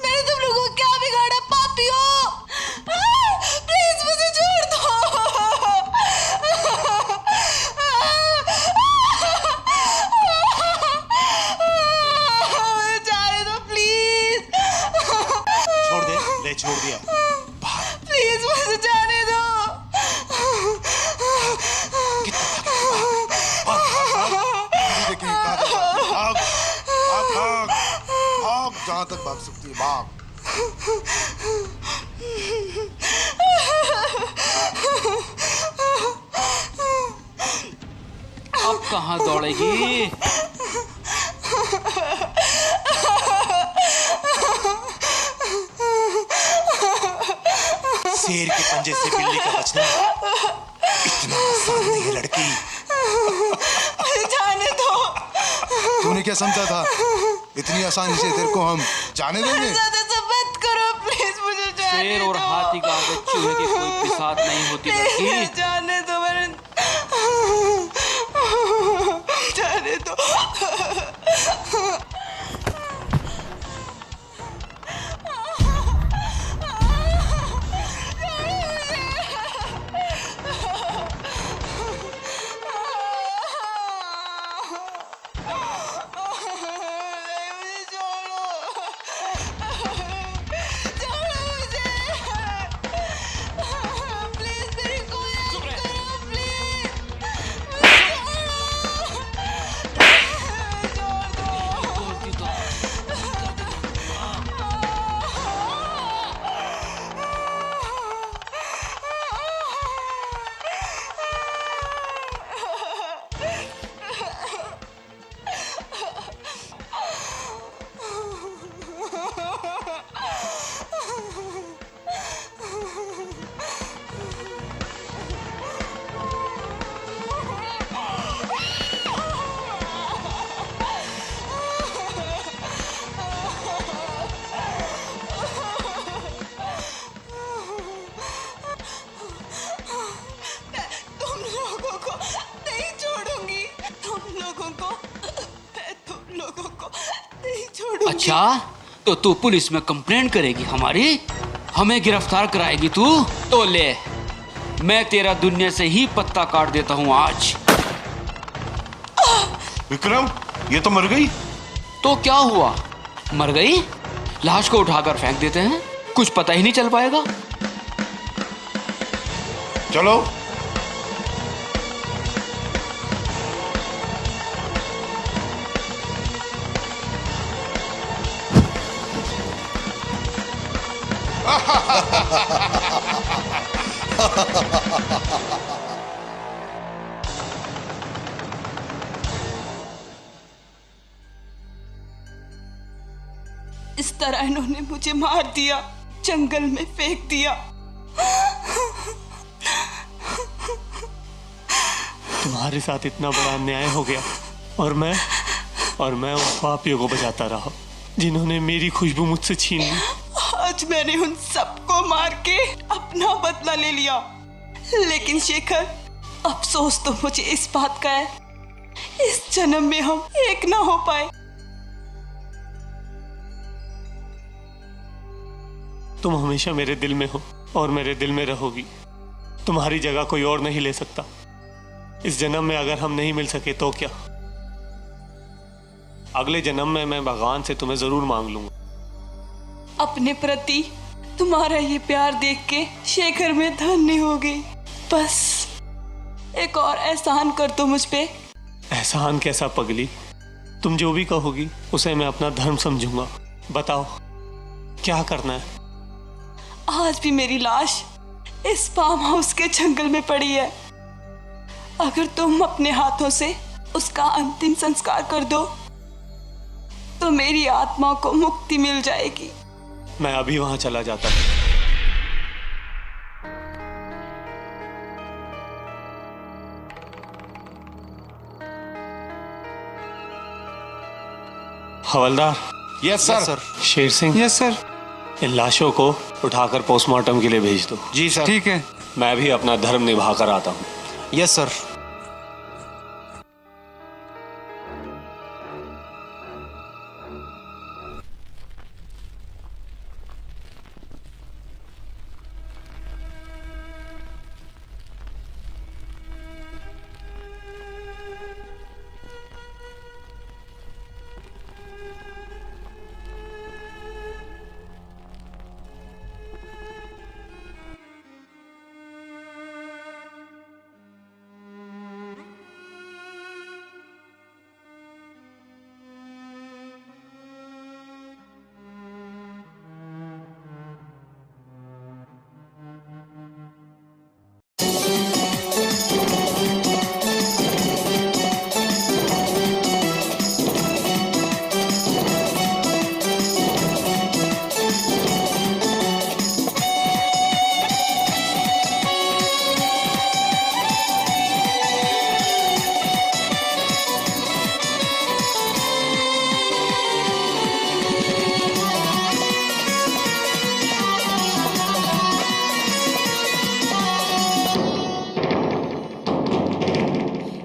मैंने तुम लोगों को क्या बिगाड़ा? पापी हो, प्लीज मुझे छोड़ दो। जाने दो प्लीज। छोड़ दे, ले छोड़ दिया। प्लीज मुझे जाने दो। भाग जहां तक भाग सकती है, भाग। अब कहाँ दौड़ेगी? शेर के पंजे से बिल्ली का बचना इतना आसान नहीं है लड़की। जाने दो। तूने क्या समझा था? इतनी आसानी से तेरे को हम जाने देंगे? मत करो प्लीज, मुझे जाने शेर और हाथी का आगे चूहे की कोई पिसात नहीं होती लड़की। जाने दो, मैंने जाने दो। चुप अच्छा, तो तू पुलिस में कंप्लेंट करेगी हमारी, हमें गिरफ्तार कराएगी तू? तो ले, मैं तेरा दुनिया से ही पत्ता काट देता हूँ आज। विक्रम, ये तो मर गई। तो क्या हुआ, मर गई? लाश को उठाकर फेंक देते हैं, कुछ पता ही नहीं चल पाएगा। चलो। इस तरह इन्होंने मुझे मार दिया, जंगल में फेंक दिया। तुम्हारे साथ इतना बड़ा अन्याय हो गया और मैं उन पापियों को बचाता रहा जिन्होंने मेरी खुशबू मुझसे छीन ली। आज मैंने उन सबको मार के अपना बदला ले लिया, लेकिन शेखर, अफसोस तो मुझे इस बात का है, इस जन्म में हम एक ना हो पाए। तुम हमेशा मेरे दिल में हो और मेरे दिल में रहोगी। तुम्हारी जगह कोई और नहीं ले सकता। इस जन्म में अगर हम नहीं मिल सके तो क्या, अगले जन्म में मैं भगवान से तुम्हें जरूर मांग लूंगा। अपने प्रति तुम्हारा ये प्यार देख के शेखर में धन्य हो गई। बस एक और एहसान कर दो मुझ पे। एहसान कैसा पगली, तुम जो भी कहोगी उसे मैं अपना धर्म समझूंगा। बताओ क्या करना है? आज भी मेरी लाश इस फार्म हाउस के जंगल में पड़ी है। अगर तुम अपने हाथों से उसका अंतिम संस्कार कर दो तो मेरी आत्मा को मुक्ति मिल जाएगी। मैं अभी वहां चला जाता हूं। हवलदार। Yes sir. Sher Singh. Yes sir. इन लाशों को उठाकर पोस्टमार्टम के लिए भेज दो। जी सर। ठीक है। मैं भी अपना धर्म निभा कर आता हूँ। Yes sir.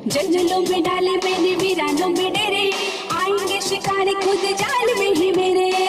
जंगलों में डाले मैंने वीरानों में डेरे, आएंगे शिकारी खुद जाल में ही मेरे।